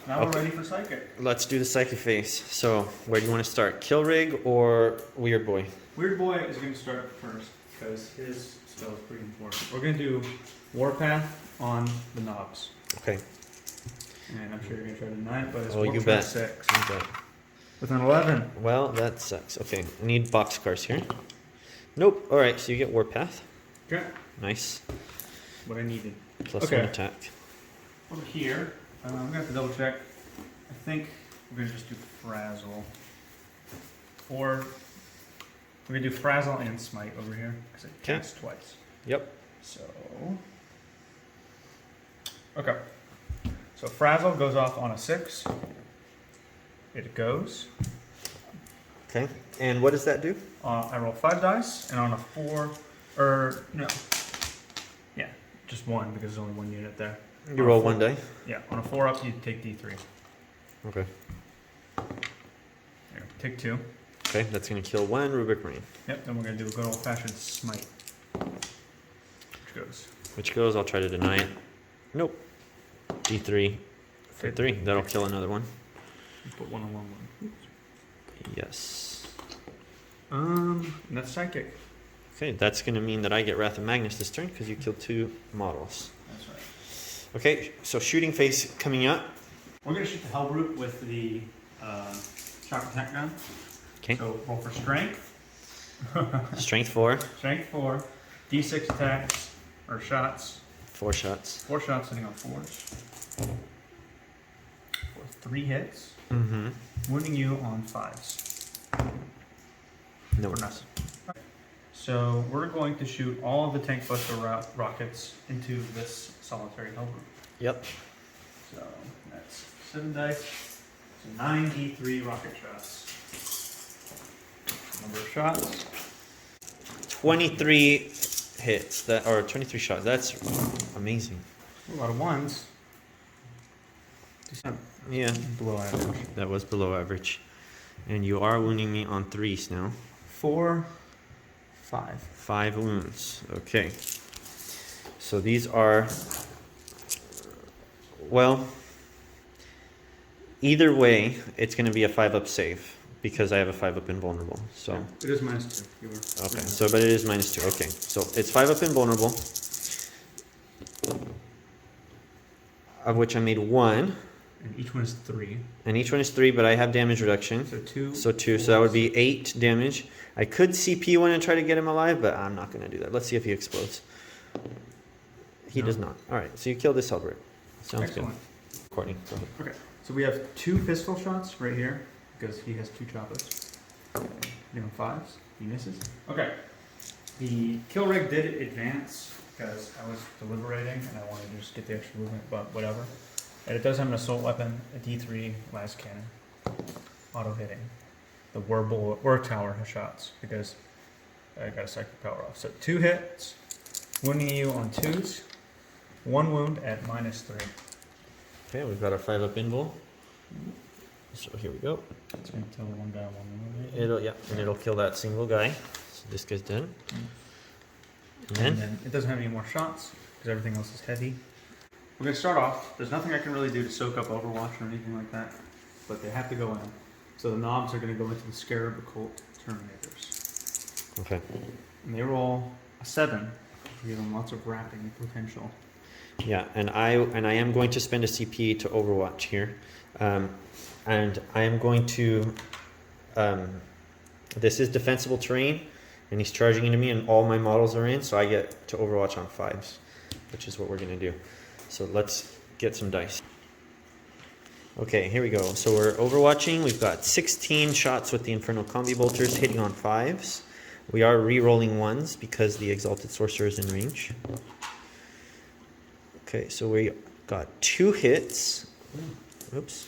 Now we're ready for Psychic. Let's do the Psychic phase. So where do you want to start? Killrig or Weird Boy? Weird Boy is going to start first because his spell is pretty important. We're going to do Warpath on the knobs. Okay. And I'm sure you're going to try to deny it, but it's Oh, you Warpath bet. 6. You bet. With an 11. Well, that sucks. Okay, I need boxcars here. Nope. All right, so you get Warpath. Okay. Nice. What I needed. Plus Okay. one attack. Over here, I'm going to have to double check. I think we're going to just do Frazzle. Or we're going to do Frazzle and Smite over here because it Okay. casts twice. Yep. So, okay. So Frazzle goes off on a 6. It goes. Okay. And what does that do? I roll 5 dice, and on a 4, or no, yeah, just 1 because there's only 1 unit there. You roll one die. Yeah, on a 4 up, you take D3. Okay. There, take 2. Okay, that's gonna kill one Rubric Marine. Yep, then we're gonna do a good old-fashioned smite, which goes. Which goes, I'll try to deny it. Nope. D3 for 3. That'll kill another one. Put 1 on 1. Yes. And that's psychic. Okay, that's gonna mean that I get Wrath of Magnus this turn because you killed 2 models. That's right. Okay, so shooting phase coming up. We're gonna shoot the Hellbrute with the shock attack gun. Okay. So roll for strength. Strength 4. Strength 4. D6 attacks or shots. 4 shots. 4 shots hitting on 4s. For 3 hits. Mm-hmm. Wounding you on 5s. No. For nothing. So we're going to shoot all of the tank buster rockets into this solitary Hellbrute. Yep. So that's 7 dice. So 9d3 rocket shots. Number of shots. 23 hits. That or 23 shots. That's amazing. A lot of 1s. Yeah. Below average. That was below average. And you are wounding me on 3s now. 4, 5. 5 wounds. Okay. So these are, well, either way, it's going to be a 5-up save because I have a 5-up invulnerable. So It is -2. You were okay. So but it is -2. Okay. So it's 5-up invulnerable, of which I made 1, And each one is 3. and each one is 3. But I have damage reduction. So 2. So 2, so that would be 8 damage. I could CP one and try to get him alive, but I'm not going to do that. Let's see if he explodes. He No. does not. All right, so you kill this Hellbrute. Sounds Excellent. good. Courtney, go ahead. Okay. So we have 2 pistol shots right here because he has 2 choppers. You know, 5s. He misses. Okay. The kill rig did advance because I was deliberating and I wanted to just get the extra movement, but whatever. And it does have an assault weapon, a D3 las cannon, auto hitting. The war tower has shots because I got a psychic power off. So 2 hits, wounding you on 2s, 1 wound at -3. Okay, we've got our 5-up invul. So here we go. It's going to kill 1 guy, 1 wound. It'll and it'll kill that single guy. So this guy's dead. And And then then it doesn't have any more shots because everything else is heavy. We're going to start off. There's nothing I can really do to soak up Overwatch or anything like that, but they have to go in. So the knobs are going to go into the Scarab Occult Terminators. okay. And they roll a 7. Give them lots of wrapping potential. Yeah, and I am going to spend a CP to Overwatch here, and I am going to. This is defensible terrain, and he's charging into me, and all my models are in, so I get to Overwatch on 5s, which is what we're gonna do. So let's get some dice. Okay, here we go. So we're Overwatching. We've got 16 shots with the Infernal Combi Bolters hitting on 5s. We are re-rolling 1s because the Exalted Sorcerer is in range. Okay, so we got 2 hits. Oops.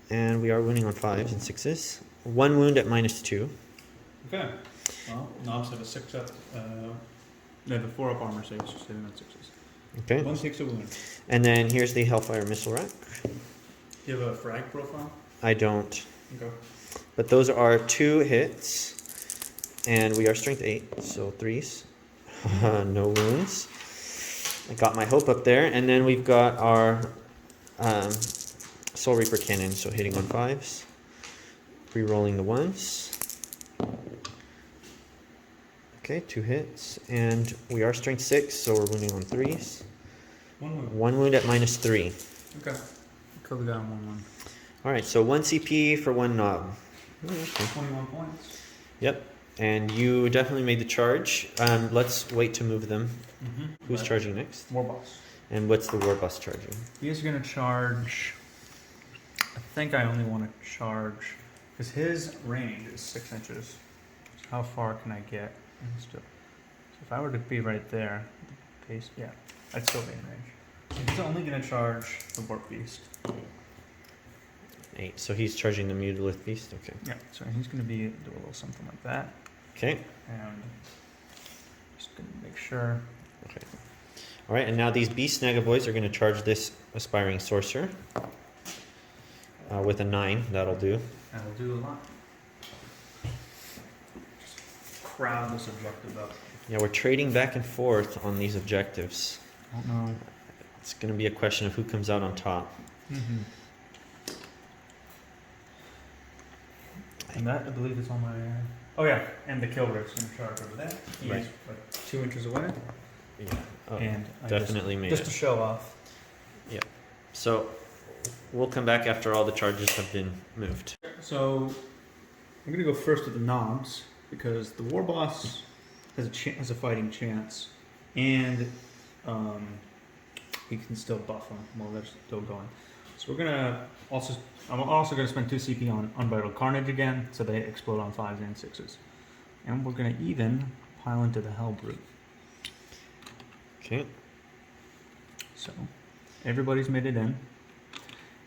And we are wounding on 5s and 6s. 1 wound at -2. Okay. Well, knobs have a 6-up. They have a 4-up armor save, so 7 on 6s. Okay. One takes a wound. And then here's the Hellfire Missile Rack. You have a frag profile? I don't. Okay. But those are 2 hits. And we are strength 8, so 3s. No wounds. I got my hope up there. And then we've got our Soul Reaper Cannon, so hitting on 5s. Re-rolling the 1s. Okay, 2 hits. And we are strength 6, so we're wounding on 3s. 1 wound. 1 wound at -3. Okay. Kill the guy on 1 wound. Alright, so 1 CP for 1 knob. Oh, okay. 21 points. Yep. And you definitely made the charge. Let's wait to move them. Who's charging next? War boss. And what's the war boss charging? He is going to charge. I think I only want to charge because his range is 6 inches. So how far can I get? So if I were to be right there, pace, yeah, I'd still be in range. So he's only going to charge the warp beast. 8. So he's charging the Mutilith Beast. Okay. Yeah. So he's going to be do a little something like that. Okay. And just going to make sure. Okay. All right, and now these Beast Snagaboys are going to charge this Aspiring Sorcerer with a 9. That'll do. That'll do a lot. Just crowd this objective up. Yeah, we're trading back and forth on these objectives. I don't know. It's going to be a question of who comes out on top. Mm-hmm. And that, I believe, is on my. Oh yeah, and the kill rift's going to charge over there. He Right. is like 2 inches away. Yeah. Oh, And I definitely made just it. to show off. Yeah. So we'll come back after all the charges have been moved. So I'm going to go first with the knobs because the war boss has a fighting chance, and he can still buff them while they're still going. So we're gonna also. I'm also going to spend 2 CP on Unbridled Carnage again, so they explode on 5s and 6s. And we're going to even pile into the Hell Brute. Okay. So, everybody's made it in.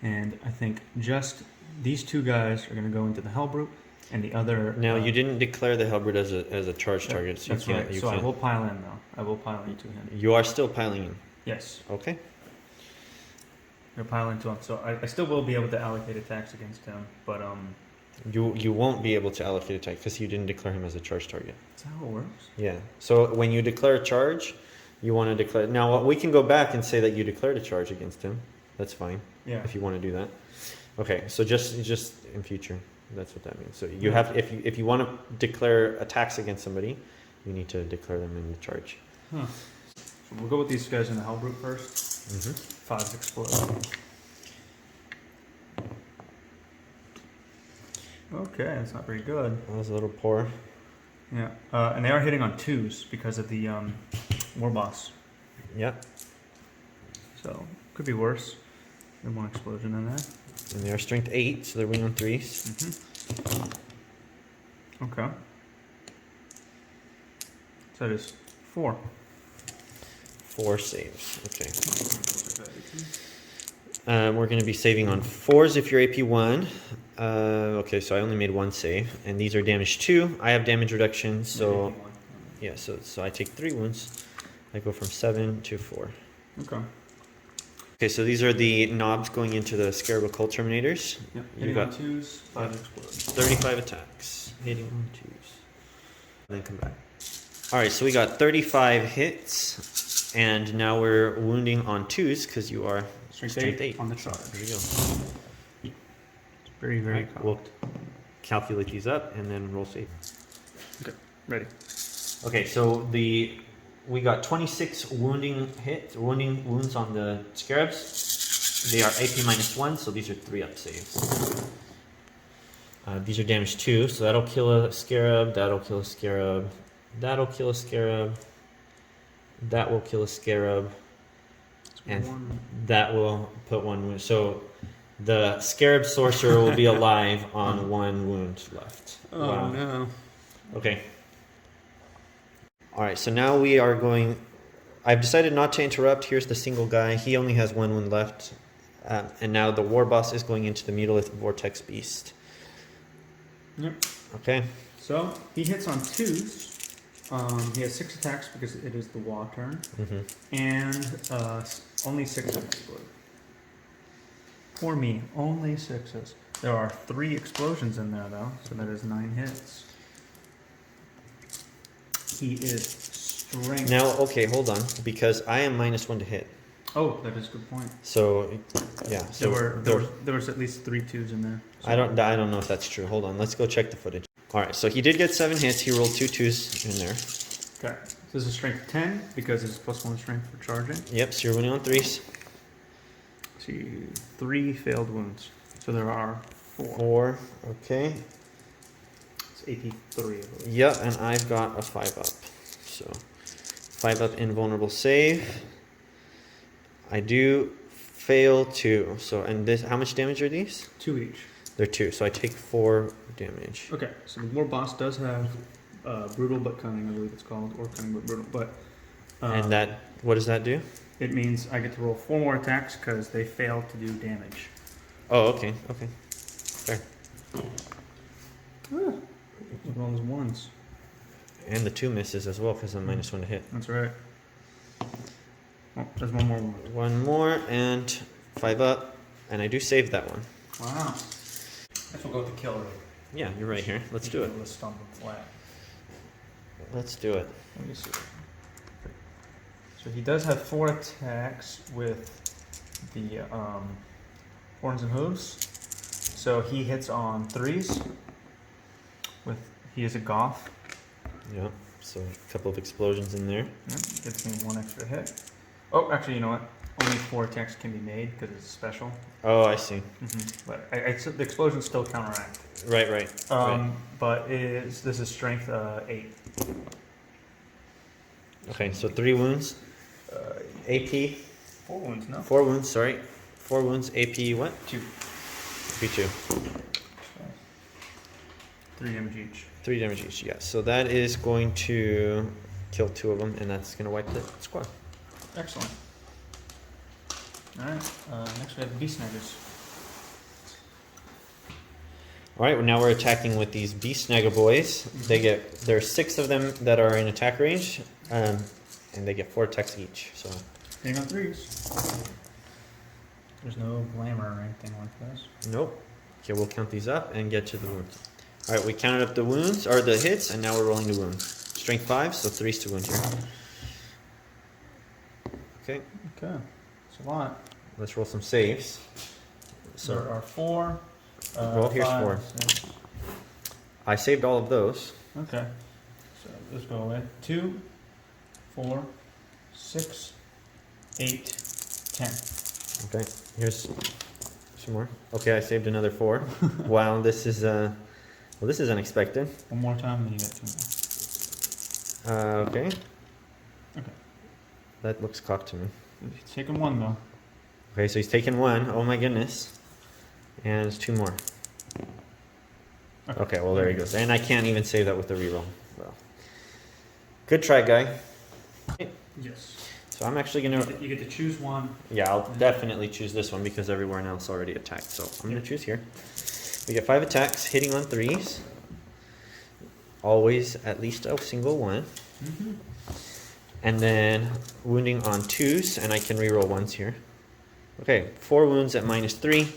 And I think just these 2 guys are going to go into the Hell Brute, and the other... Now, you didn't declare the Hellbrute as a charge target, so That's you can't... right, You so can't. I will pile in, though. I will pile into him. You are still piling in. Yes, Okay. I'm going to pile into him. So I still will be able to allocate attacks against him, but... You won't be able to allocate attack because you didn't declare him as a charge target. That's how it works. Yeah. So when you declare a charge, you want to declare... Now, we can go back and say that you declared a charge against him. That's fine. Yeah. If you want to do that. Okay, so just in future, that's what that means. So you have... If you want to declare attacks against somebody, you need to declare them in the charge. Huh. So we'll go with these guys in the Hell Brute first. 5s explode. Okay, that's not very good. That was a little poor. Yeah, and they are hitting on 2s because of the war boss. Yep. So could be worse. There's 1 explosion in there. And they are strength 8, so they're winning on 3s. Okay. So that is 4. 4 saves. Okay. We're going to be saving on 4s if you're AP 1. Okay, so I only made 1 save, and these are damage 2. I have damage reduction, so yeah, so I take 3 wounds. I go from 7 to 4. Okay. Okay, so these are the knobs going into the Scarab Occult Terminators. Yep. You Hitting got on 2s, 5 explodes. 35 attacks, hitting on 2s, and then come back. All right, so we got 35 hits, and now we're wounding on 2s because you are strength 8 on the charge. There you go. It's very, very Right, we'll calculate these up and then roll save. Okay, ready. Okay, so we got 26 wounding wounds on the scarabs. They are AP -1, so these are 3 up saves. These are damage 2, so that'll kill a scarab, that'll kill a scarab, that'll kill a scarab, that will kill a scarab, and that will put 1 wound. So the scarab sorcerer will be alive on 1 wound left. Oh Wow. no. Okay. Alright, so now we are going... I've decided not to interrupt. Here's the single guy. He only has 1 wound left. And now the war boss is going into the Mutilith Vortex Beast. Yep. Okay. So he hits on 2s. He has 6 attacks because it is the Wa turn, Mm-hmm. and only 6 explode. Poor me, only 6s. There are 3 explosions in there though, so that is 9 hits. He is strength. Now, okay, hold on, because I am -1 to hit. Oh, that is a good point. So, yeah. So There was at least 3 2s in there. So I don't know if that's true. Hold on, let's go check the footage. All right, so he did get 7 hits. He rolled 2 2s in there. Okay, this is strength 10 because it's +1 strength for charging. Yep, so you're winning on 3s. See, 3 failed wounds. So there are 4. 4, okay. It's AP 3, I believe. Yep, and I've got a 5 up. So 5 up invulnerable save. I do fail 2. So, and this, how much damage are these? 2 each. They're 2, so I take 4 damage. Okay, so the war boss does have brutal but cunning, I believe it's called, or cunning but brutal. But And that, what does that do? it means I get to roll 4 more attacks because they fail to do damage. Oh, okay, okay. Fair. Look at all those ones. And the 2 misses as well because I'm -1 to hit. That's right. Oh, there's one more one. One more and 5 up, and I do save that one. Wow. Guess we'll go with the killer. Yeah, you're right here. Let's do it. Let's stomp him flat. Let's do it. Let me see. So he does have 4 attacks with the horns and hooves. So he hits on 3s. He is a Goff. Yeah, so a couple of explosions in there. Yep, gets me 1 extra hit. Oh, actually, you know what? Only 4 attacks can be made because it's special. Oh, I see. But the explosions still counteract. Right, right. Right. But this is strength 8. Okay, so 3 wounds. AP. 4 wounds, no? 4 wounds, sorry. 4 wounds, AP what? 2. AP 2. 3 damage each. 3 damage each, yeah. So that is going to kill 2 of them, and that's going to wipe the squad. Excellent. Alright, next we have Beast Snaggers. Alright, well now we're attacking with these Beast Snagger boys. There's 6 of them that are in attack range, and they get 4 attacks each. So Hitting on 3s. There's no glamour or anything like this. nope. Okay, we'll count these up and get to the wounds. Alright, we counted up the wounds, or the hits, and now we're rolling the wounds. Strength 5, so 3's to wound here. Okay, Okay, it's a lot. let's roll some saves. So there are 4. Well, here's 5, 4. 6. I saved all of those. Okay, so let's go away. 2, 4, 6, 8, 10. Okay, here's some more. Okay, I saved another 4. Wow, this is this is unexpected. One more time, and then you get 2 more. Okay. Okay. That looks cocked to me. He's taking 1 though. Okay, so he's taken 1. Oh my goodness. And it's 2 more. Okay, well there he goes. And I can't even save that with the reroll. Well, good try, guy. Yes. So I'm actually gonna. You get to choose 1. Yeah, I'll definitely choose this one because everyone else already attacked. So I'm gonna choose here. We get 5 attacks, hitting on 3s. Always at least a single 1. Mm-hmm. And then wounding on 2s, and I can reroll 1s here. Okay, 4 wounds at -3.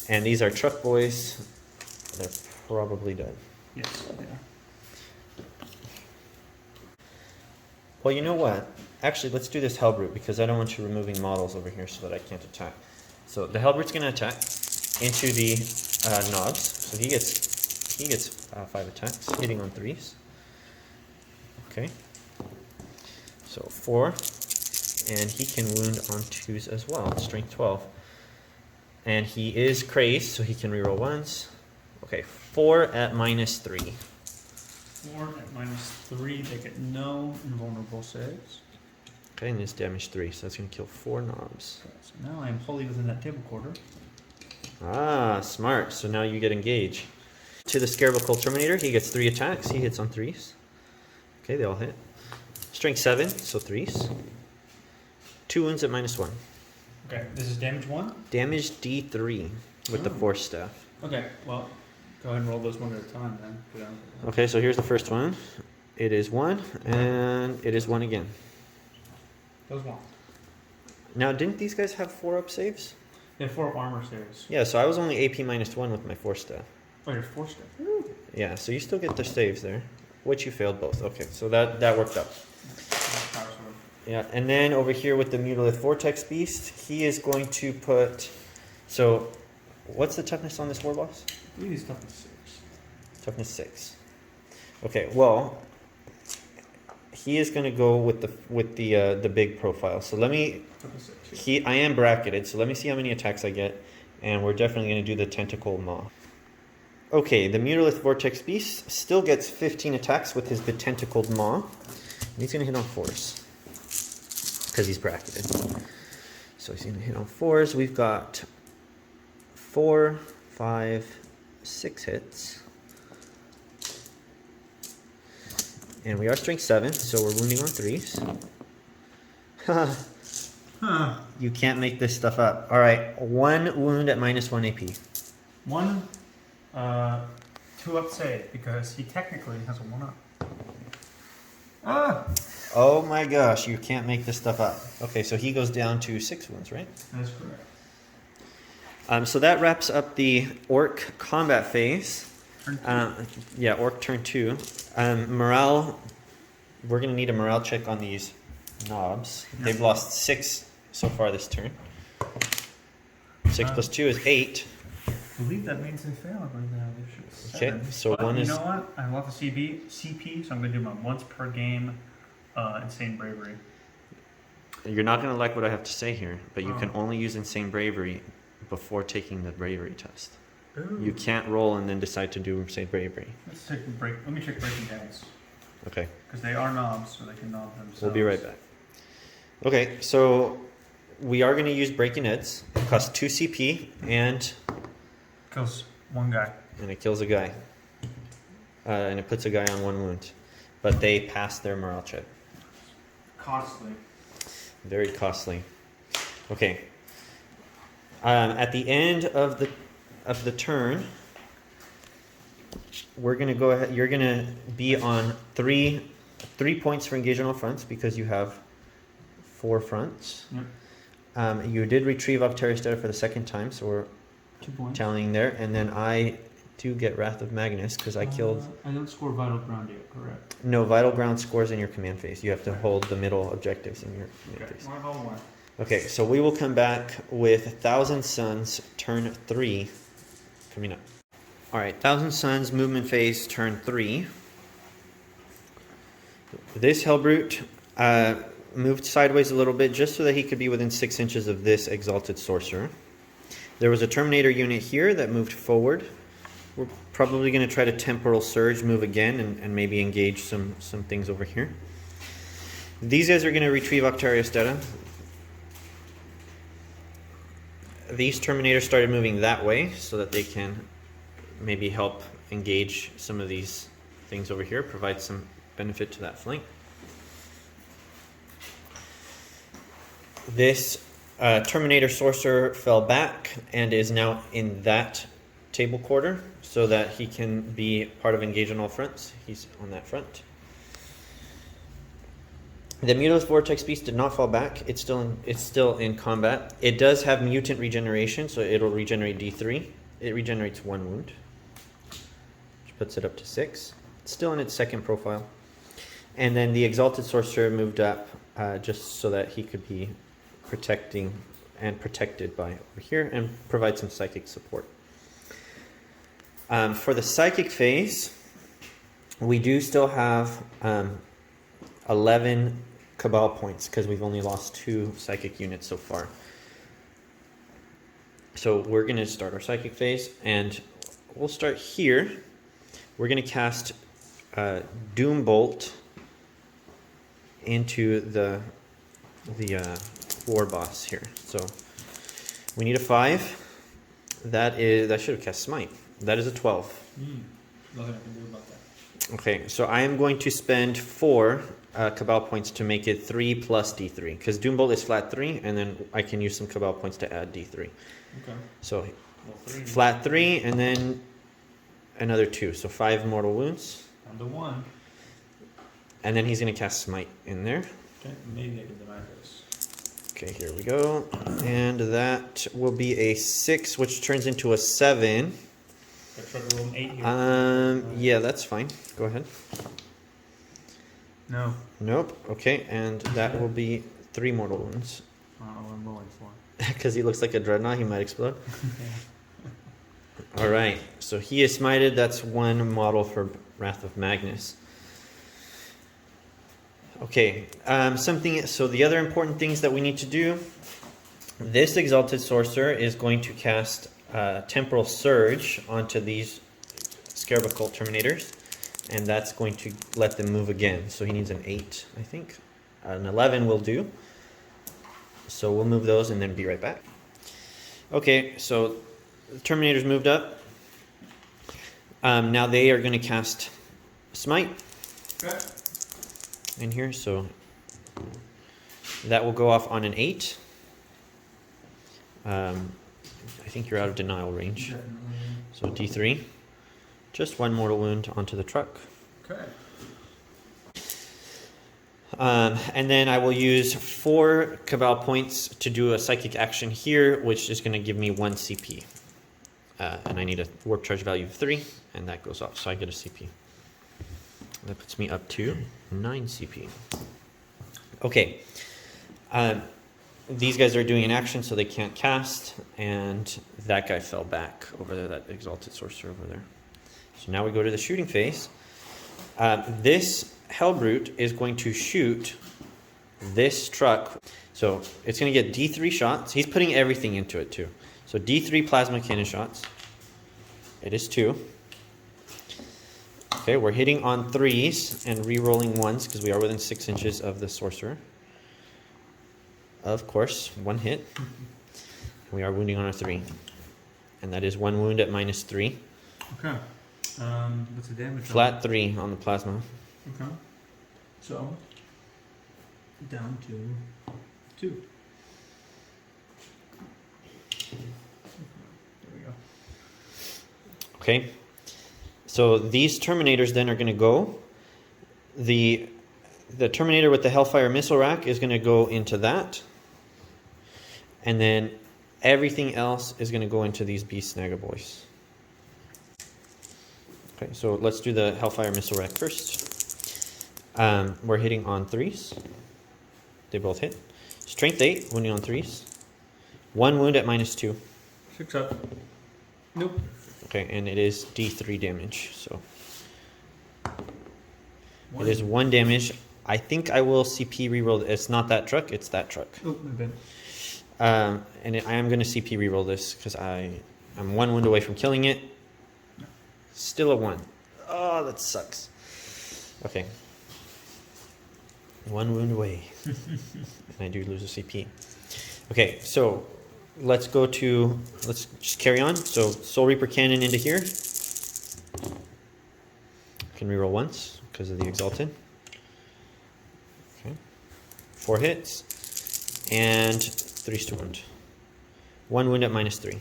And these are truck boys. They're probably dead. Yes, they are. Well, you know what? Actually, let's do this Hellbrute because I don't want you removing models over here so that I can't attack. So the Hellbrute's going to attack into the knobs. So he gets 5 attacks, hitting on 3s. Okay. So 4, and he can wound on 2s as well. Strength 12, and he is crazed, so he can reroll 1s. Okay, 4 at -3. 4 at -3, they get no invulnerable saves. Okay, and it's damage 3, so that's going to kill 4 knobs. So now I am fully within that table quarter. Ah, smart. So now you get engaged. To the Scarable Terminator, he gets 3 attacks. He hits on 3s. Okay, they all hit. Strength 7, so 3s. 2 wounds at -1. Okay, this is damage 1? Damage D3 with the Force Staff. Okay, well, go ahead and roll those one at a time then. Okay, so here's the first one. It is 1, and it is 1 again. Those one. Now, didn't these guys have 4-up saves? Yeah, 4 armor saves. Yeah, so I was only AP -1 with my 4-staff. Oh, you're 4 step. Yeah, so you still get the saves there, which you failed both. Okay, so that worked out. Yeah, and then over here with the Mutalith Vortex Beast, he is going to put... So, what's the toughness on this war boss? I believe he's toughness 6. Toughness 6. Okay, well, he is going to go with the big profile. So let me... Toughness 6. Yeah. I am bracketed, so let me see how many attacks I get, and we're definitely going to do the Tentacle Maw. Okay, the Mutalith Vortex Beast still gets 15 attacks with his Betentacled Maw, and he's going to hit on 4s, because he's bracketed. So he's going to hit on 4s. We've got 4, 5, 6 hits. And we are strength 7, so we're wounding on 3s. You can't make this stuff up. Alright, 1 wound at -1 AP. 1 2-up save, because he technically has a 1-up. Ah! Oh my gosh, you can't make this stuff up. Okay, so he goes down to 6 wounds, right? That's correct. So that wraps up the Orc combat phase. Turn 2. Yeah, Orc turn 2. Morale, we're going to need a morale check on these knobs. Yep. They've lost 6 so far this turn. 6 plus 2 is 8. I believe that means they fail. I believe they have Okay, 7. so But 1 you is... know what? I love the CP, so I'm going to do my once per game Insane Bravery. You're not going to like what I have to say here, but you Oh. can only use Insane Bravery before taking the Bravery test. Ooh. You can't roll and then decide to do Insane Bravery. Let's take a break. Let me check Breaking Dance. Okay, Because they are knobs, so they can knob themselves. we'll be right back. Okay, so we are going to use Breaking Eds. It costs 2 CP, and Kills one guy. it kills a guy. And it puts a guy on 1 wound. But they pass their morale check. Costly. Very costly. Okay. At the end of the turn, we're gonna go ahead. You're gonna be on 3 points for engage on all fronts because you have 4 fronts. Yep. You did retrieve Octarius Data for the 2nd time, so we're 2 points. tallying there. And then I do get Wrath of Magnus because I killed. I don't score Vital Ground yet, correct? No, Vital Ground scores in your command phase. You have to hold the middle objectives in your command phase. 1 Okay, so we will come back with 1,000 Suns, turn 3, coming up. Alright, 1,000 Suns, movement phase, turn 3. This Hellbrute moved sideways a little bit just so that he could be within 6 inches of this Exalted Sorcerer. There was a Terminator unit here that moved forward. We're probably going to try to Temporal Surge, move again, and maybe engage some things over here. These guys are going to retrieve Octarius Data. These Terminators started moving that way so that they can maybe help engage some of these things over here, provide some benefit to that flank. This Terminator Sorcerer fell back and is now in that table quarter so that he can be part of engage on all fronts. He's on that front. The Mutalith Vortex Beast did not fall back. It's still in combat. It does have mutant regeneration, so it'll regenerate D3. It regenerates 1 wound, which puts it up to 6. It's still in its 2nd profile. And then the Exalted Sorcerer moved up just so that he could be protecting and protected by over here and provide some psychic support. For the psychic phase, we do still have 11 Cabal points because we've only lost 2 psychic units so far. So we're going to start our psychic phase, and we'll start here. We're going to cast Doom Bolt into the war boss here. So we need a 5. That should have cast Smite. That is a 12. Nothing I can do about that. Okay, so I am going to spend 4 Cabal points to make it 3 plus D3. Because Doombolt is flat 3, and then I can use some Cabal points to add D3. Okay. So Well, 3. flat 3, and then another 2. So 5 mortal wounds. Down to 1. And then he's going to cast Smite in there. Okay, maybe I can deny this. Okay, here we go. And that will be a 6, which turns into a 7. I tried to roll an 8 here. Yeah, that's fine. Go ahead. No. Nope. Okay, and that will be 3 mortal wounds. I don't know what I'm rolling for. Because he looks like a dreadnought, he might explode. All right, so he is smited. That's 1 model for Wrath of Magnus. Okay, so the other important things that we need to do. This Exalted Sorcerer is going to cast Temporal Surge onto these Scarab Occult Terminators, and that's going to let them move again. So he needs an 8, I think. An 11 will do. So we'll move those and then be right back. Okay, so the Terminators moved up. Now they are going to cast Smite in here, so that will go off on an 8. I think you're out of denial range. So D3. Just 1 mortal wound onto the truck. Okay. And then I will use 4 Cabal points to do a psychic action here, which is going to give me 1 CP. And I need a warp charge value of 3, and that goes off, so I get a CP. That puts me up to 9 CP. Okay. These guys are doing an action, so they can't cast, and that guy fell back over there, that Exalted Sorcerer over there. So now we go to the shooting phase. This Hellbrute is going to shoot this truck. So it's going to get D3 shots. He's putting everything into it too. So D3 plasma cannon shots. It is 2. Okay, we're hitting on 3s and re-rolling 1s because we are within 6 inches of the sorcerer. Of course, 1 hit. We are wounding on a 3. And that is 1 wound at -3. Okay. What's the damage? Flat 3 on the plasma. Okay. So, down to 2. There we go. Okay. So these Terminators then are going to go. The Terminator with the Hellfire Missile Rack is going to go into that. And then everything else is going to go into these Beast Snagga boys. Okay, so let's do the Hellfire Missile Rack first. We're hitting on 3s. They both hit. Strength 8, wounding on 3s. 1 wound at -2. 6 up. Nope. Okay, and it is D3 damage, so. 1. It is 1 damage. I think I will CP reroll. It's not that truck, it's that truck. Oh, my bad. And I am going to CP reroll this because I'm 1 wound away from killing it. Still a 1. Oh, that sucks. Okay. 1 wound away. And I do lose a CP. Okay, so let's just carry on. So Soul Reaper Cannon into here. Can reroll once because of the Exalted. Okay. 4 hits. And 3 to wound. 1 wound at -3.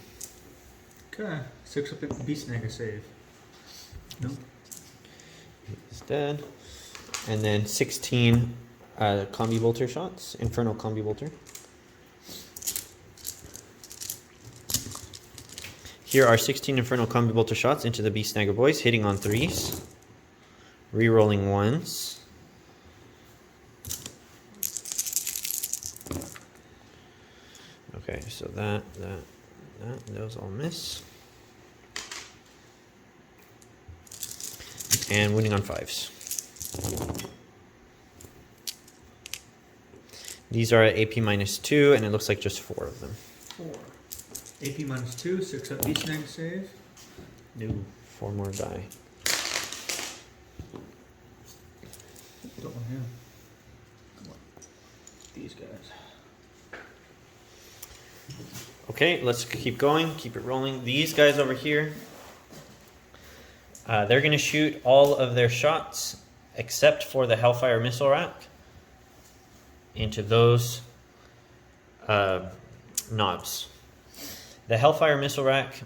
Okay. 6 up at Beast Snagga save. Nope. He's dead. And then 16 Combi Bolter shots. Infernal Combi Bolter. Here are 16 Infernal Combi Bolter shots into the Beast Snagga boys, hitting on 3s. Rerolling 1s. Okay, so those all miss. And wounding on 5s. These are at AP -2, and it looks like just 4 of them. 4. AP -2, 6 up Beast Snagga save. No. 4 more die. Don't want him. I want these guys. Okay, let's keep going, keep it rolling. These guys over here, they're going to shoot all of their shots except for the Hellfire Missile Rack into those knobs. The Hellfire Missile Rack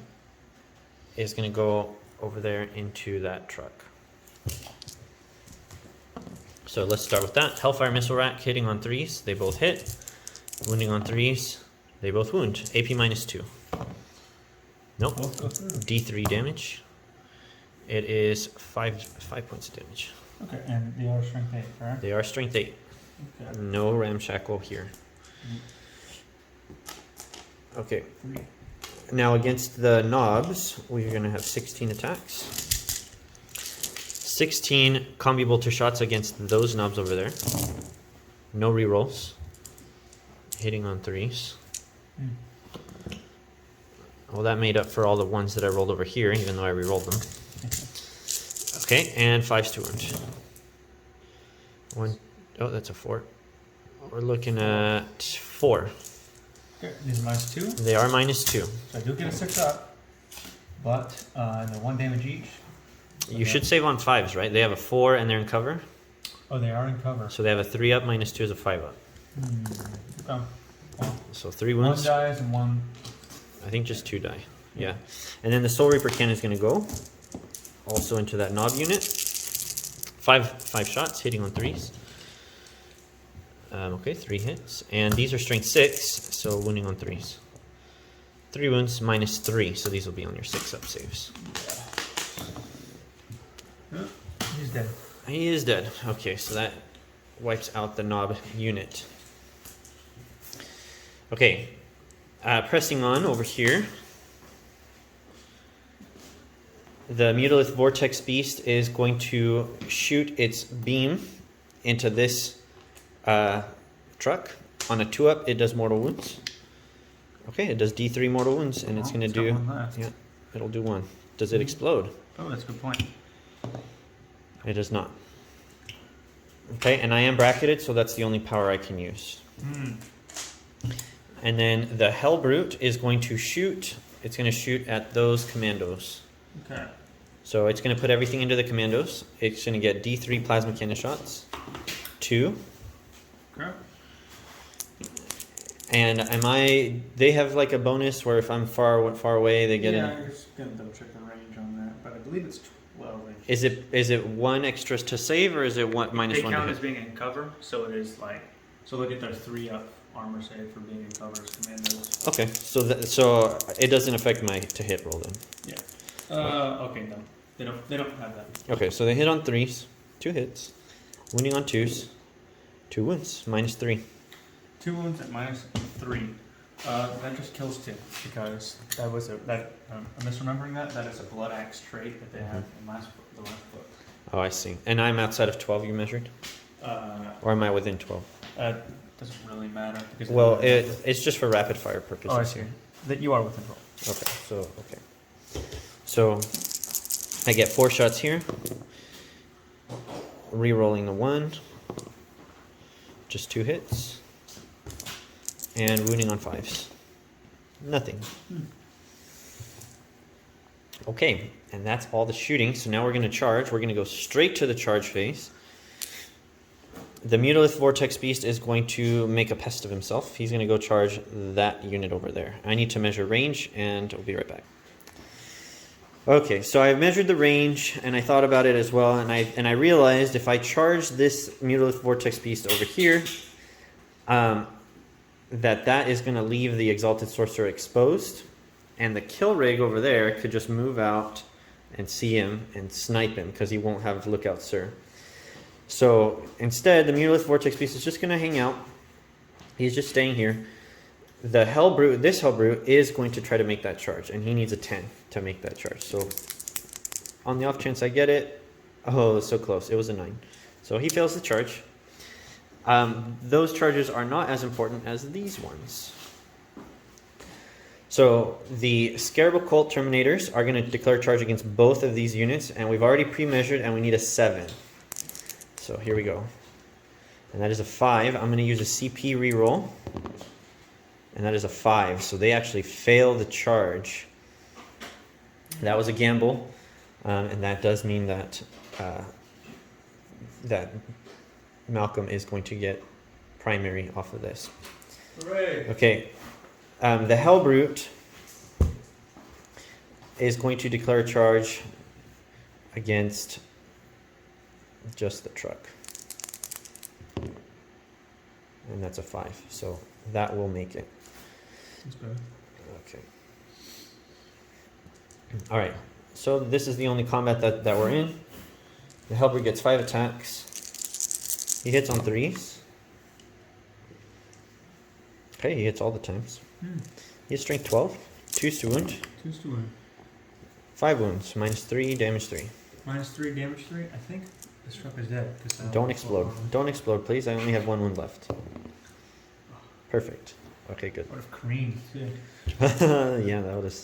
is going to go over there into that truck. So let's start with that. Hellfire Missile Rack hitting on 3s. They both hit. Wounding on 3s. They both wound. AP -2. Nope. Both go through. D3 damage. It is 5 points of damage. Okay, and they are strength 8, correct? They are strength 8. Okay. No ramshackle here. Okay. Now against the knobs, we're going to have 16 attacks. 16 combi bolter shots against those knobs over there. No rerolls. Hitting on 3s. Well, that made up for all the ones that I rolled over here, even though I rerolled them. Okay, and 5s to wound. One. Oh, that's a 4. We're looking at 4. Okay, these are -2. They are -2. So I do get a 6 up, but they're 1 damage each. You should save on 5s, right? They have a 4 and they're in cover. Oh, they are in cover. So they have a 3 up, -2 is a 5 up. Okay. Well, So 3 1 wounds. dies and 1. I think just 2 die. Yeah. And then the Soul Reaper cannon is going to go also into that knob unit. 5 shots hitting on 3s. Okay, 3 hits. And these are strength 6, so wounding on 3s. 3 wounds, -3, so these will be on your 6 up saves. Yeah. He's dead. He is dead. Okay, so that wipes out the knob unit. Okay, pressing on over here. The Mutalith Vortex Beast is going to shoot its beam into this truck. On a 2-up, it does mortal wounds. Okay, it does D3 mortal wounds, and it's going to got do... one left. Yeah, it'll do 1. Does it explode? Oh, that's a good point. It does not. Okay, and I am bracketed, so that's the only power I can use. And then the Hell Brute is going to shoot. It's going to shoot at those commandos. Okay. So it's going to put everything into the commandos. It's going to get D3 plasma cannon shots. 2. Okay. And they have like a bonus where if I'm far away, they get I'm just going to double check the range on that, but I believe it's 12 inches. Is it 1 extra to save, or is it -1 They to count hit? as being in cover, so it is like, so look at their 3-up armor save for being in cover as commandos. Okay, so it doesn't affect my to hit roll then. Yeah. Okay, no. They don't have that. Okay, so they hit on 3s, 2 hits. Wounding on 2s, 2 wounds, -3. 2 wounds at -3. That just kills 2 because that was I'm misremembering that. That is a blood axe trait that they have in the last book. Oh, I see. And I'm outside of 12 you measured? Or am I within 12? Doesn't really matter. Because Well, it's just for rapid fire purposes. Oh, I see. That you are within 12. Okay. So I get 4 shots here. Re-rolling the 1. Just 2 hits. And wounding on 5s. Nothing. Okay, and that's all the shooting. So now we're going to charge. We're going to go straight to the charge phase. The Mutalith Vortex Beast is going to make a pest of himself. He's going to go charge that unit over there. I need to measure range, and we'll be right back. Okay, so I measured the range, and I thought about it as well, and I realized if I charge this Mutalith Vortex Beast over here, that is going to leave the Exalted Sorcerer exposed, and the kill rig over there could just move out and see him and snipe him because he won't have Lookout Sir. So instead, the Mutalith Vortex Beast is just going to hang out. He's just staying here. The Hell Brute, this Hell Brute, is going to try to make that charge, and he needs a 10 to make that charge. So on the off chance I get it, oh, so close. It was a 9. So he fails the charge. Those charges are not as important as these ones. So the Scarab Occult Terminators are going to declare charge against both of these units, and we've already pre-measured, and we need a 7. So here we go. And that is a 5. I'm going to use a CP reroll. And that is a 5. So they actually fail the charge. That was a gamble. And that does mean that that Malcolm is going to get primary off of this. Hooray! Okay. The Hell Brute is going to declare charge against just the truck. and that's a 5. So that will make it. That's good. Okay. All right. So this is the only combat that we're in. The Helper gets 5 attacks. He hits on 3s. Okay, he hits all the times. He has strength 12. 2 to wound. 2 to wound. 5 wounds. -3, damage 3. -3, damage 3. I think this truck is dead. Don't explode. Don't explode, please. I only have 1 wound left. Perfect. Okay, good. What if cream too? Yeah, that would have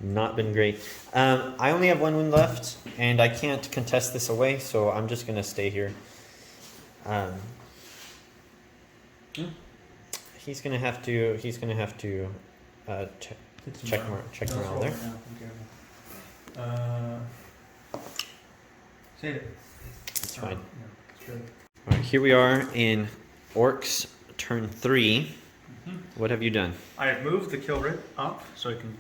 not been great. I only have 1 wound left, and I can't contest this away, so I'm just gonna stay here. He's gonna have to. He's gonna have to check morale there. Save it. It's fine. No, it's good. All right, here we are in Orks turn 3. What have you done? I have moved the kill rate up so I can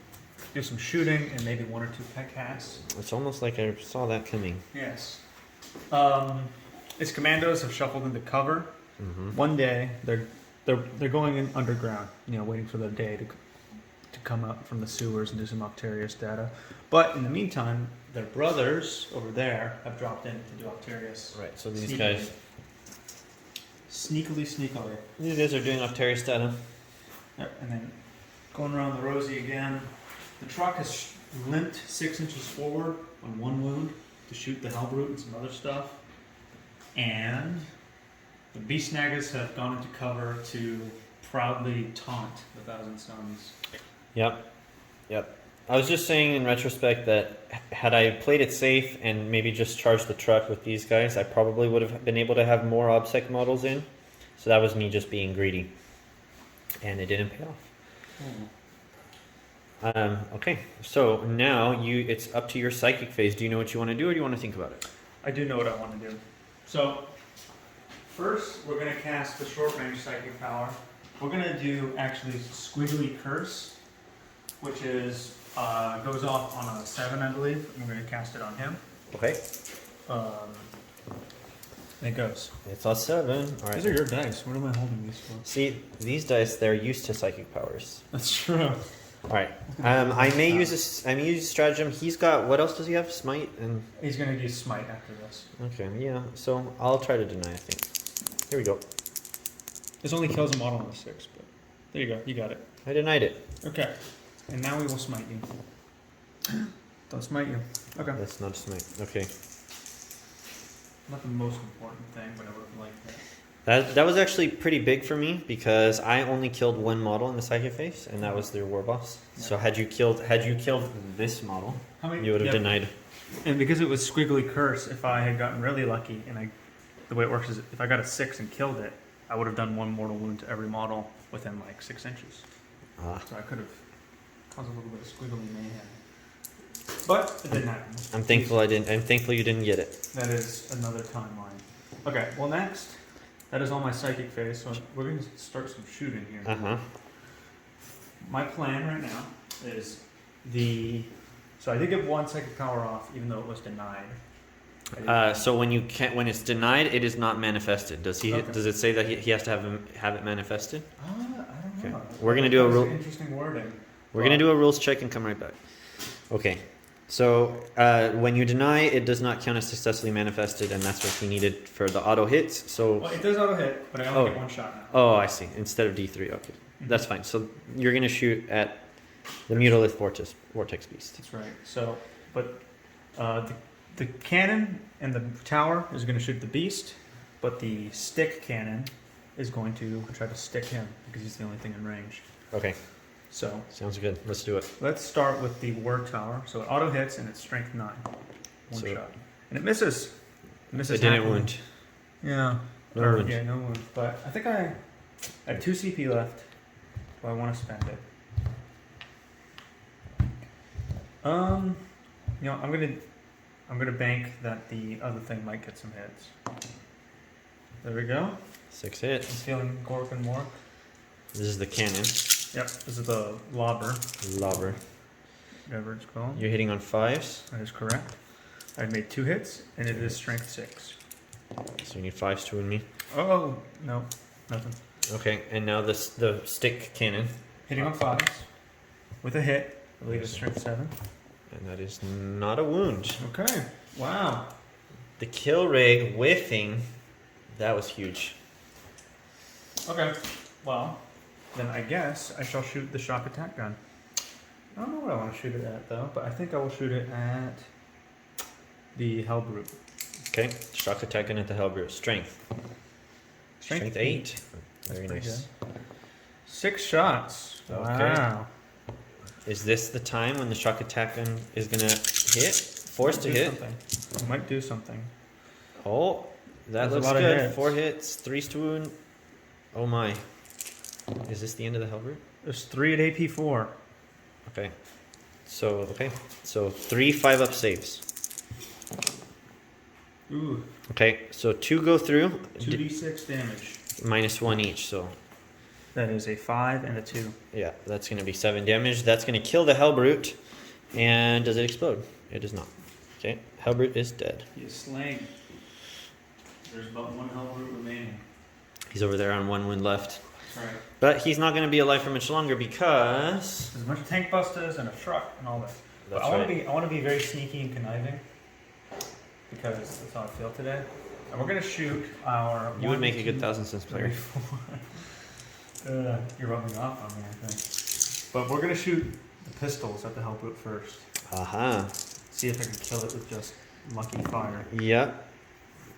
do some shooting and maybe 1 or 2 pet casts. It's almost like I saw that coming. Yes. Its commandos have shuffled into cover. One day they're going in underground, waiting for the day to come up from the sewers and do some Octarius data. But in the meantime, their brothers over there have dropped in to do Octarius. Right. So these Sneakily. guys. Sneakily. These guys are doing Octarius data. Yep, and then going around the Rosie again. The truck has limped 6 inches forward on 1 wound to shoot the Hellbrute and some other stuff. And the Beast Nagas have gone into cover to proudly taunt the Thousand Suns. Yep. I was just saying in retrospect that had I played it safe and maybe just charged the truck with these guys, I probably would have been able to have more OBSEC models in. So that was me just being greedy. And it didn't pay off. Okay, so now it's up to your psychic phase. Do you know what you want to do, or do you want to think about it? I do know what I want to do. So, first we're going to cast the short range psychic power. We're going to do actually Squiggly Curse, which is goes off on a 7, I believe. And we're going to cast it on him. Okay. And it goes. It's a 7. All right. These are your dice. What am I holding these for? See, these dice, they're used to psychic powers. That's true. All right. I may use this. I may use stratagem. He's got. What else does he have? Smite and. He's going to do Smite after this. Okay. Yeah. So I'll try to deny. I think. Here we go. This only kills a model on a 6, but there you go. You got it. I denied it. Okay. And now we will smite you. Don't smite you. Okay. That's not smite. Okay. Not the most important thing, but I would like that. That was actually pretty big for me because I only killed 1 model in the psychic phase, and that was their war boss. Yeah. So had you killed this model, you would have denied. And because it was Squiggly Curse, if I had gotten really lucky, and the way it works is if I got a 6 and killed it, I would have done 1 mortal wound to every model within like 6 inches. So I could have caused a little bit of squiggly mayhem. But it didn't happen. I'm thankful I didn't. I'm thankful you didn't get it. That is another timeline. Okay, well next, that is all my psychic phase, so we're going to start some shooting here. My plan right now is so I did get 1 psychic power off, even though it was denied. So when it's denied, it is not manifested. Does he? Okay. Does it say that he has to have it manifested? I don't know. Okay. We're gonna do a rule. Interesting wording. We're gonna do a rules check and come right back. Okay. So when you deny, it does not count as successfully manifested, and that's what he needed for the auto hits. So well, it does auto hit, but I only get 1 shot now. Oh, I see. Instead of D3, okay, that's fine. So you're gonna shoot at the Mutolith Vortex Beast. That's right. So, but the cannon and the tower is going to shoot the beast, but the stick cannon is going to try to stick him because he's the only thing in range. Okay. So sounds good. Let's do it. Let's start with the ward tower. So it auto hits and it's strength 9. 1 shot. And it misses. It didn't wound. Yeah. No wound. Yeah, no wound. But I think I have 2 CP left. So I want to spend it. I'm gonna bank that the other thing might get some hits. There we go. 6 hits. I'm feeling Gork and Mork. This is the cannon. Yep, this is the lobber. Whatever it's called. You're hitting on 5s. That is correct. I made 2 hits, and it is strength 6. So you need 5s to win me. Oh, no. Nothing. Okay, and now the stick cannon. Hitting on 5s with a hit. I believe it's strength 7. And that is not a wound. Okay. Wow. The kill rig whiffing. That was huge. Okay. Well, then I guess I shall shoot the shock attack gun. I don't know what I want to shoot it at though, but I think I will shoot it at the Hellbrute. Okay, shock attack gun at the Hellbrute. Strength. Strength 8. Very nice. Good. 6 shots. Okay. Wow. Is this the time when the shock attack gun is gonna hit? Forced to hit. Something. It might do something. Oh, that That's a looks lot of good. hits. 4 hits, 3 wound. Oh my. Is this the end of the Hellbrute? There's 3 at AP 4. Okay. So 3 5-up saves. Ooh. Okay, so 2 go through. 2d6 damage. Minus 1 each, so That is a 5 and a 2. yeah, that's gonna be 7 damage. That's gonna kill the Hellbrute. And does it explode? It does not. Okay, Hellbrute is dead. He is slain. There's about 1 Hellbrute remaining. He's over there on 1 wound left. That's right. But he's not gonna be alive for much longer because There's a bunch of tank busters and a truck and all that. But that's I want right. to be. I want to be very sneaky and conniving because that's how I feel today. And we're gonna shoot our. You would make a good 1,000 cents player. You're rubbing off on me, I think. But we're gonna shoot the pistols at the Hellbrute first. Aha. See if I can kill it with just lucky fire. Yep.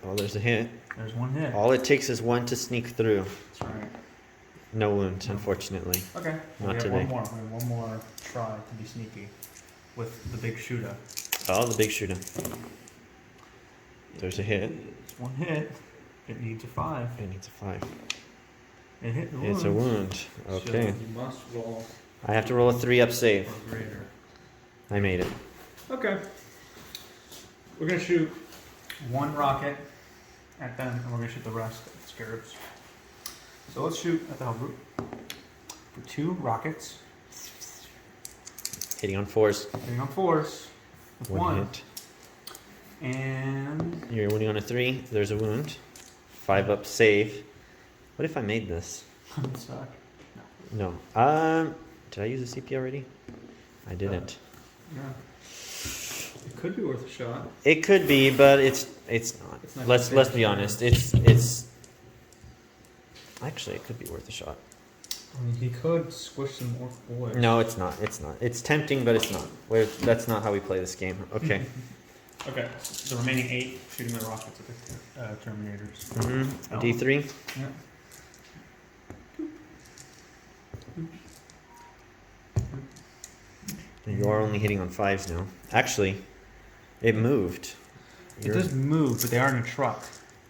Oh, there's a hit. There's 1 hit. All it takes is 1 to sneak through. That's right. No wounds, unfortunately. Okay. Not we have today. one more. We have one more try to be sneaky with the big shooter. Oh, the big shooter. There's a hit. It's 1 hit. It needs a 5. It needs a 5. It hit the wound. It's a wound. So Okay. you must roll I have to roll a 3-up save. or greater. I made it. Okay. We're gonna shoot 1 rocket at them, and we're gonna shoot the rest at the scarabs. So let's shoot at the Hellbrute for 2 rockets. Hitting on 4s. Hitting on 4s with 1. hit. And You're wounding on a 3. There's a wound. 5-up save. What if I made this? suck. No. Did I use a CP already? I didn't. Yeah. It could be worth a shot. It could be, but it's not. It's not Let's gonna be be honest. It's actually it could be worth a shot. I mean, he could squish some orc boys. No, it's not. It's not. It's tempting, but it's not. That's not how we play this game. Okay. Okay. The remaining 8 shooting the rockets at the Terminators. Mm-hmm. D3. Yeah. You are only hitting on 5s now. Actually, it moved. It does move, but they are in a truck.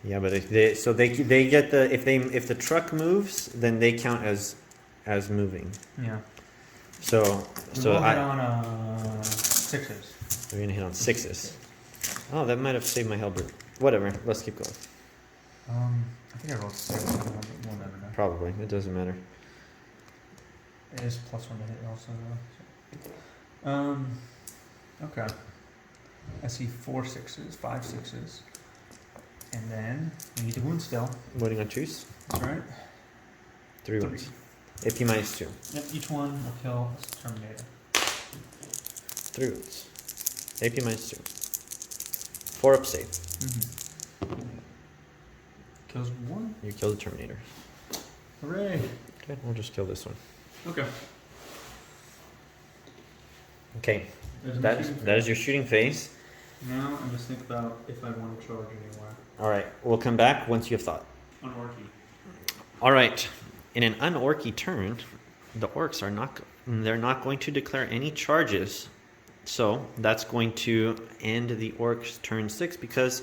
Yeah, but they get the if the truck moves, then they count as moving. Yeah. So We'll hit I on 6s. we're gonna hit on 6s. Oh, that might have saved my Hellbrute. Whatever. Let's keep going. I think I rolled 6. We'll never know. Probably. It doesn't matter. It is +1 to hit also though. So. Okay. I see 4 6s, 5 6s. And then we need to wound still. Wounding on 2s. That's right. 3 wounds. AP minus 2. Yep, each one will kill this Terminator. 3 wounds. AP minus 2. 4-up save. Kills 1. You kill the Terminator. Hooray. Okay, we'll just kill this one. Okay. Okay, There's my that shooting is your shooting phase. Now I must think about if I want to charge anywhere. All right, we'll come back once you have thought. On Orky. All right, in an unorky turn, the orcs are not going to declare any charges. So that's going to end the orcs' turn 6 because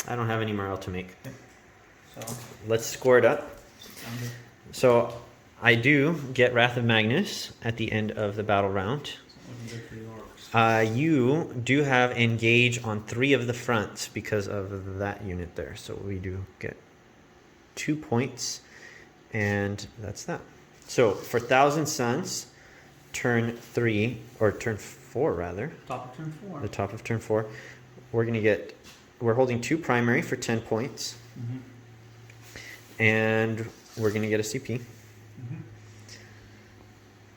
I don't have any morale to make. So, Let's score it up. I'm good. So I do get Wrath of Magnus at the end of the battle round. It's not looking good for the orcs. You do have engage on 3 of the fronts because of that unit there. So we do get 2 points, and that's that. So for Thousand Suns, turn 3, or turn 4 rather, Top of turn 4. the top of turn 4, we're holding 2 primary for 10 points, Mm-hmm. and we're going to get a CP.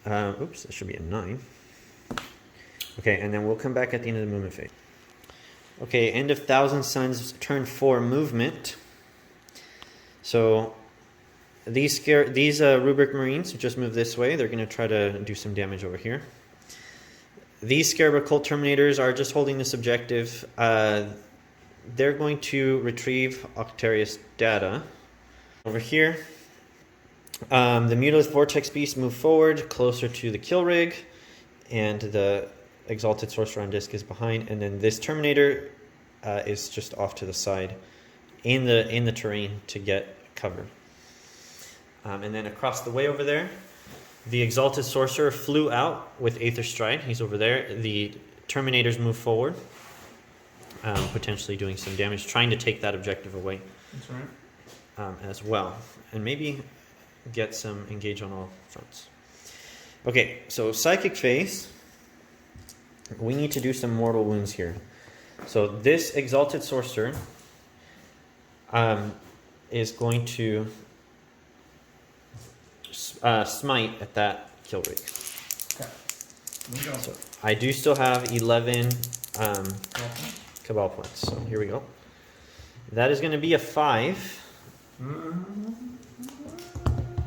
Oops, that should be a 9. Okay, and then we'll come back at the end of the movement phase. Okay, end of Thousand Suns, turn 4 movement. So these Rubric Marines just move this way. They're going to try to do some damage over here. These Scarab Occult Terminators are just holding this objective. They're going to retrieve Octarius data. Over here, the Mutalist Vortex Beast move forward closer to the kill rig, and the Exalted Sorcerer on disc is behind, and then this Terminator is just off to the side in the terrain to get cover. And then across the way over there, the Exalted Sorcerer flew out with Aether Stride. He's over there. The Terminators move forward, potentially doing some damage, trying to take that objective away. That's right. As well, and maybe get some engage on all fronts. Okay, so Psychic Phase. We need to do some mortal wounds here. So this Exalted Sorcerer is going to smite at that kill rig. Okay. Here we go. So I do still have 11 Cabal points. So here we go. That is going to be a 5.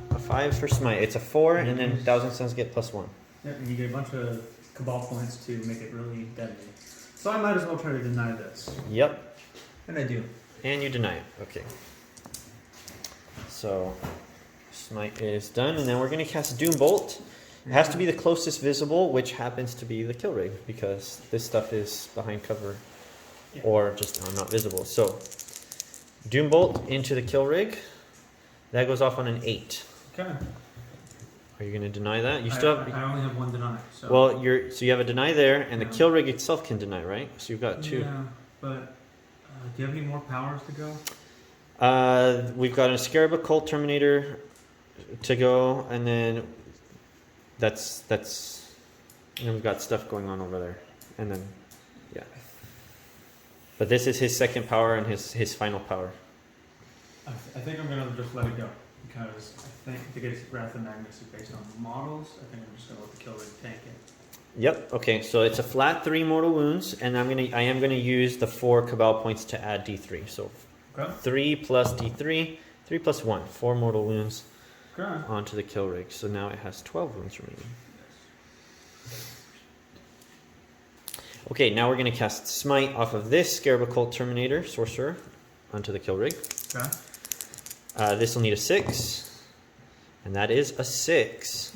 A 5 for smite. It's a 4, and then Thousand Suns get +1. Yeah, and you get a bunch of Cabal points to make it really deadly. So I might as well try to deny this. Yep. And I do. And you deny it. Okay. So smite is done, and then we're going to cast Doom Bolt. It has to be the closest visible, which happens to be the kill rig, because this stuff is behind cover or just not visible. So Doom Bolt into the kill rig. That goes off on an 8. Okay. Are you going to deny that? You still have. I only have 1 deny. So. Well, so you have a deny there, and the kill rig itself can deny, right? So you've got 2. Yeah, but do you have any more powers to go? We've got a Scarab Occult Terminator to go, and then that's. And then we've got stuff going on over there, and then yeah. But this is his second power and his final power. I think I'm gonna just let it go, because I think to get Wrath of Magnus is based on models. I think I'm just gonna let the kill rig tank it. Yep. Okay. So it's a flat 3 mortal wounds, and I am gonna use the 4 Cabal points to add D3. So 3 plus D3, 3 plus 1, 4 mortal wounds onto the kill rig. So now it has 12 wounds remaining. Okay. Now we're gonna cast Smite off of this Scarab Occult Terminator Sorcerer onto the kill rig. Okay. This will need a 6, and that is a 6.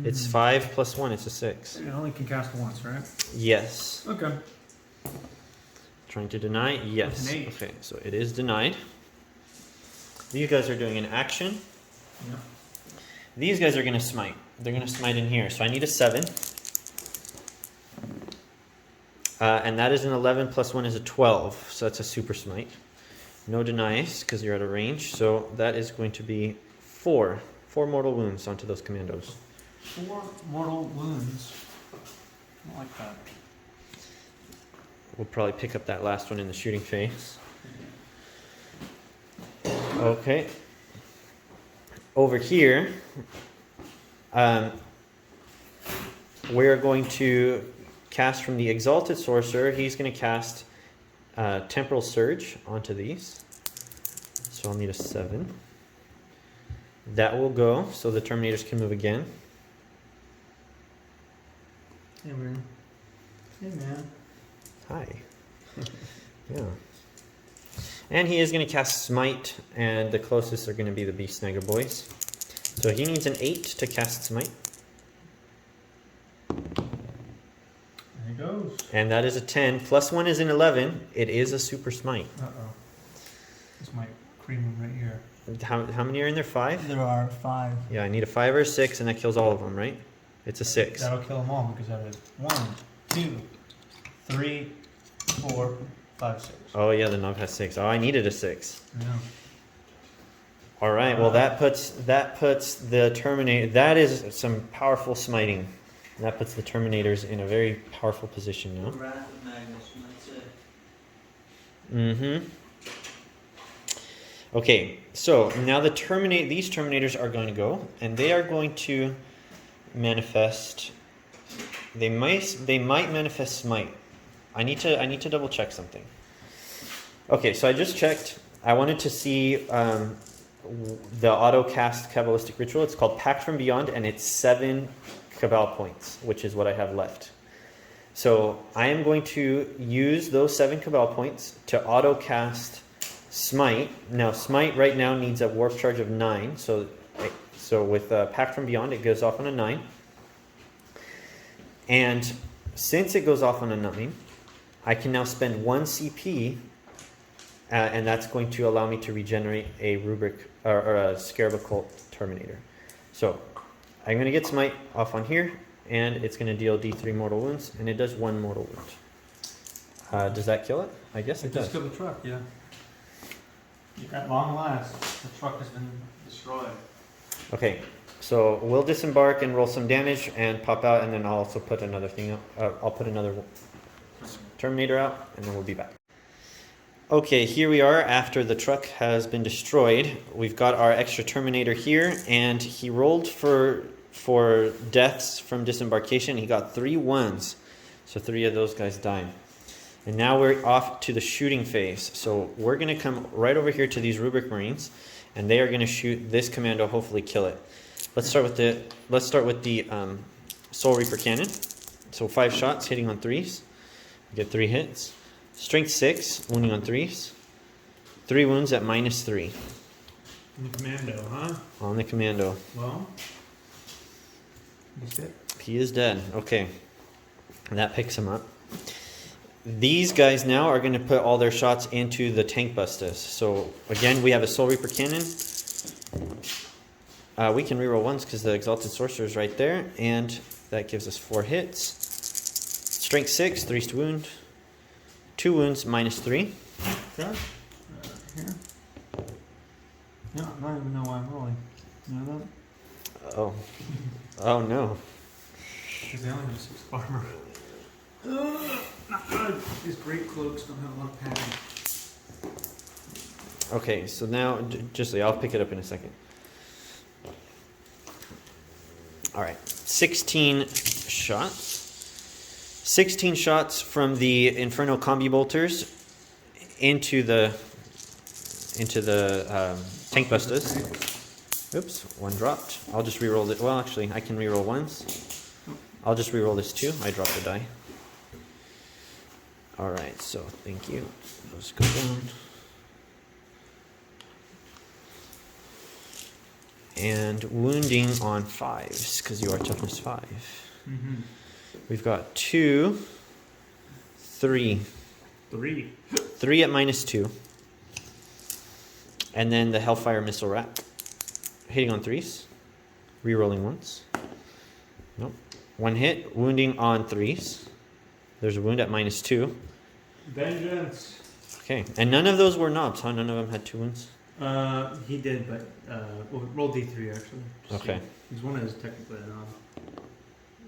It's 5 plus 1, it's a 6. It only can cast once, right? Yes. Okay. Trying to deny? Yes. An 8. Okay, so it is denied. These guys are doing an action. Yeah. These guys are going to smite. They're going to smite in here. So I need a 7. And that is an 11 plus 1 is a 12. So that's a super smite. No denies because you're out of range. So that is going to be 4. 4 mortal wounds onto those commandos. 4 mortal wounds. I don't like that. We'll probably pick up that last one in the shooting phase. Okay. Over here, we're going to cast from the Exalted Sorcerer. He's going to cast Temporal Surge onto these. So I'll need a 7. That will go, so the Terminators can move again. Hey, man. Hey, man. Hi. Yeah. And he is going to cast Smite, and the closest are going to be the Beast Snagger boys. So he needs an 8 to cast Smite. There he goes. And that is a 10. Plus 1 is an 11. It is a Super Smite. Uh-oh. This might cream him right here. How many are in there? 5? There are 5. Yeah, I need a 5 or a 6, and that kills all of them, right? It's a 6. That'll kill them all because that is 1, 2, 3, 4, 5, 6. Oh yeah, the Nog has 6. Oh, I needed a 6. Yeah. All right. Well, that puts the Terminator. That is some powerful smiting. That puts the Terminators in a very powerful position now. Wrath of Magnus, that's it. Mm-hmm. Okay, so now these Terminators are going to go, and they are going to manifest. They might manifest Smite. I need to double check something. Okay, so I just checked. I wanted to see the auto cast Kabbalistic Ritual. It's called Pact from Beyond, and it's 7 Cabal points, which is what I have left. So I am going to use those 7 Cabal points to auto cast Smite. Now Smite right now needs a warp charge of 9. So with Pact from Beyond, it goes off on a 9. And since it goes off on a 9, I can now spend 1 CP, and that's going to allow me to regenerate a Rubric or a Scarab Occult Terminator. So I'm going to get Smite off on here, and it's going to deal D3 mortal wounds, and it does 1 mortal wound. Does that kill it? I guess it does. Just kill the truck, yeah. At long last, the truck has been destroyed. Okay, so we'll disembark and roll some damage and pop out, and then I'll also put another thing up. I'll put another Terminator out, and then we'll be back. Okay, here we are after the truck has been destroyed. We've got our extra Terminator here, and he rolled for deaths from disembarkation. He got 3 1s, so 3 of those guys died. And now we're off to the shooting phase. So we're going to come right over here to these Rubric Marines, and they are going to shoot this commando, hopefully kill it. Let's start with the Soul Reaper Cannon. So 5 shots hitting on 3s. Get 3 hits. Strength 6, wounding on 3s. 3 wounds at -3. On the commando, huh? On the commando. Well, he's dead. He is dead. Okay. And that picks him up. These guys now are going to put all their shots into the Tank Bustas. So again, we have a Soul Reaper Cannon. We can reroll 1s because the Exalted Sorcerer is right there, and that gives us 4 hits. Strength 6, 3 to wound. 2 wounds, -3. Okay. Here. No, I don't even know why I'm rolling. You know that? Oh. Oh no. Because they only have 6 armor. Not good. These great cloaks don't have a lot of padding. Okay, so now, I'll pick it up in a second. Alright, 16 shots. 16 shots from the Inferno Combi Bolters into the Tank Bustas. Oops, 1 dropped. I'll just reroll it. Well, actually, I can reroll 1s. I'll just reroll this too. I dropped a die. Alright, so thank you. Let's go down. And wounding on 5s, because you are toughness 5. Mm-hmm. We've got 2, 3. 3. 3 at -2. And then the Hellfire Missile Rack. Hitting on 3s. Rerolling 1s. Nope. 1 hit. Wounding on 3s. There's a wound at -2. Vengeance. Okay. And none of those were knobs, huh? None of them had 2 wounds? He did, but roll D3 actually. Okay. Because one is technically a knob.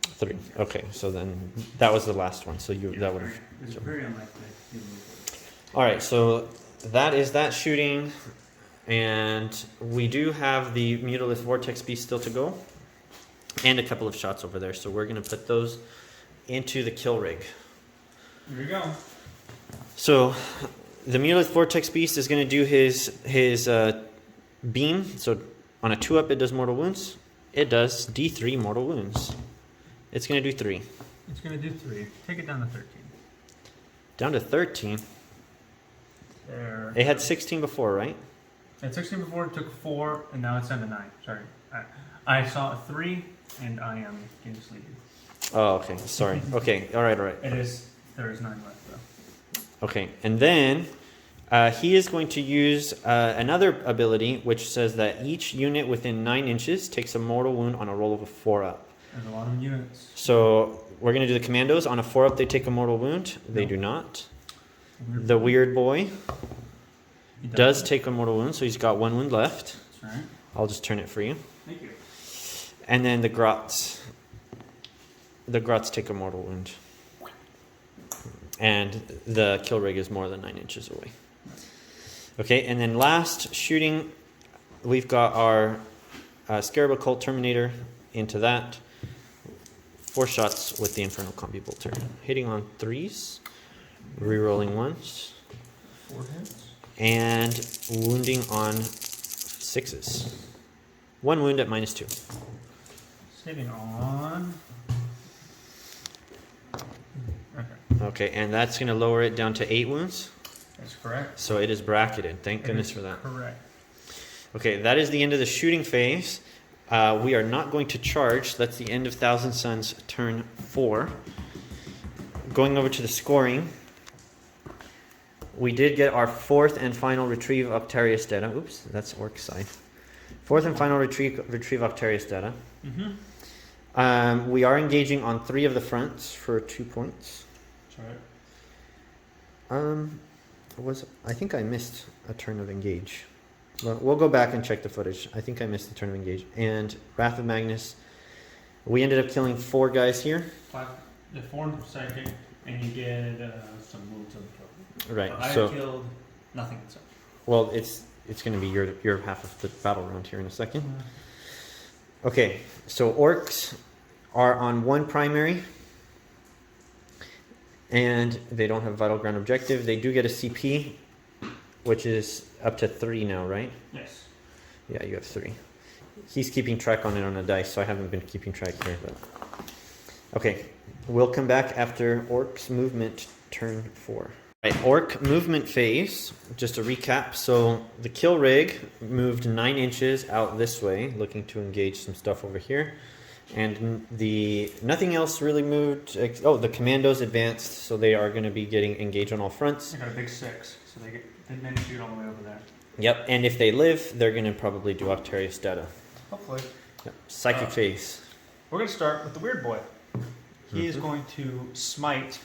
3. Okay, so then that was the last one. So that would have. It's very unlikely. All right, so that is that shooting, and we do have the Mutalith Vortex Beast still to go, and a couple of shots over there. So we're gonna put those into the kill rig. Here we go. So the Mutalith Vortex Beast is gonna do his beam. So on a 2-up, it does mortal wounds. It does D3 mortal wounds. It's going to do 3. It's going to do 3. Take it down to 13. Down to 13? There. It had 16 before, right? It had 16 before, it took 4, and now it's down to 9. Sorry. I saw a 3, and I am getting sleepy. Oh, okay. Sorry. Okay. All right. There is 9 left, though. Okay. And then he is going to use another ability, which says that each unit within 9 inches takes a mortal wound on a roll of a 4-up. There's a lot of units. So we're going to do the commandos. On a 4-up, they take a mortal wound. They do not. The weird boy does take a mortal wound, so he's got 1 wound left. That's right. I'll just turn it for you. Thank you. And then the Grots. The Grots take a mortal wound. And the kill rig is more than 9 inches away. Okay, and then last shooting, we've got our Scarab Occult Terminator into that. 4 shots with the Infernal Combi Bolter. Hitting on 3s, rerolling 1s, 4 hits. and wounding on 6s. 1 wound at -2. Hitting on. Okay. Okay, and that's going to lower it down to 8 wounds. That's correct. So it is bracketed. Thank goodness for that. Correct. Okay, that is the end of the shooting phase. We are not going to charge. That's the end of Thousand Suns turn 4. Going over to the scoring. We did get our 4th and final retrieve Octarius data. Oops, that's Orc side. 4th and final retrieve Octarius data. We are engaging on 3 of the fronts for 2 points. That's right. I think I missed a turn of engage. Well, we'll go back and check the footage. I think I missed the turn of engage. And Wrath of Magnus. We ended up killing 4 guys here. 5. The 4 psychic, and you get some moves on the kill. Right. I So killed nothing inside. well, it's going to be your half of the battle round here in a second. Okay, so Orcs are on 1 primary, and they don't have vital ground objective. They do get a CP, which is up to 3 now, right? Yes. Yeah, you have 3. He's keeping track on it on a dice, so I haven't been keeping track here. But okay, we'll come back after Orc's movement turn 4. Right, Orc movement phase, just a recap. So the kill rig moved 9 inches out this way, looking to engage some stuff over here. And nothing else really moved. Oh, the commandos advanced, so they are going to be getting engaged on all fronts. They got a big 6, so they then shoot all the way over there. Yep, and if they live, they're going to probably do Octarius data. Hopefully. Yep. Psychic phase. We're going to start with the weird boy. He is going to smite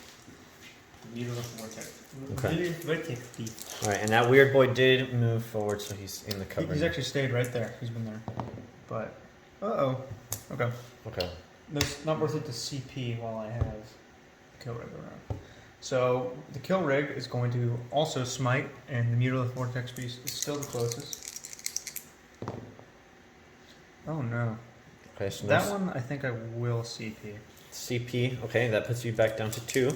the needle of vortex. Okay. Vortex. All right, and that weird boy did move forward, so he's in the cover. He's now. actually stayed right there. He's been there. But, okay. Okay. It's not worth it to CP while I have the kill rig around. So the kill rig is going to also smite, and the Mutilith Vortex Beast is still the closest. Oh no. Okay, so That one I think I will CP. CP. Okay, that puts you back down to 2.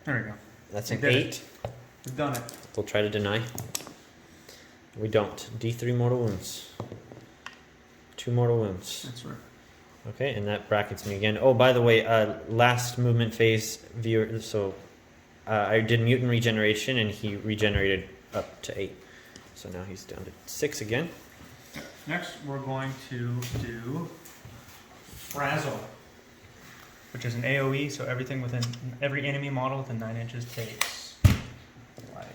There we go. That's We an did 8. it. We've done it. We'll try to deny. We don't. D3 mortal wounds. 2 mortal wounds. That's right. Okay, and that brackets me again. Oh, by the way, last movement phase viewer. So I did mutant regeneration, and he regenerated up to 8. So now he's down to 6 again. Next, we're going to do Frazzle, which is an AoE, so every enemy model within 9 inches takes like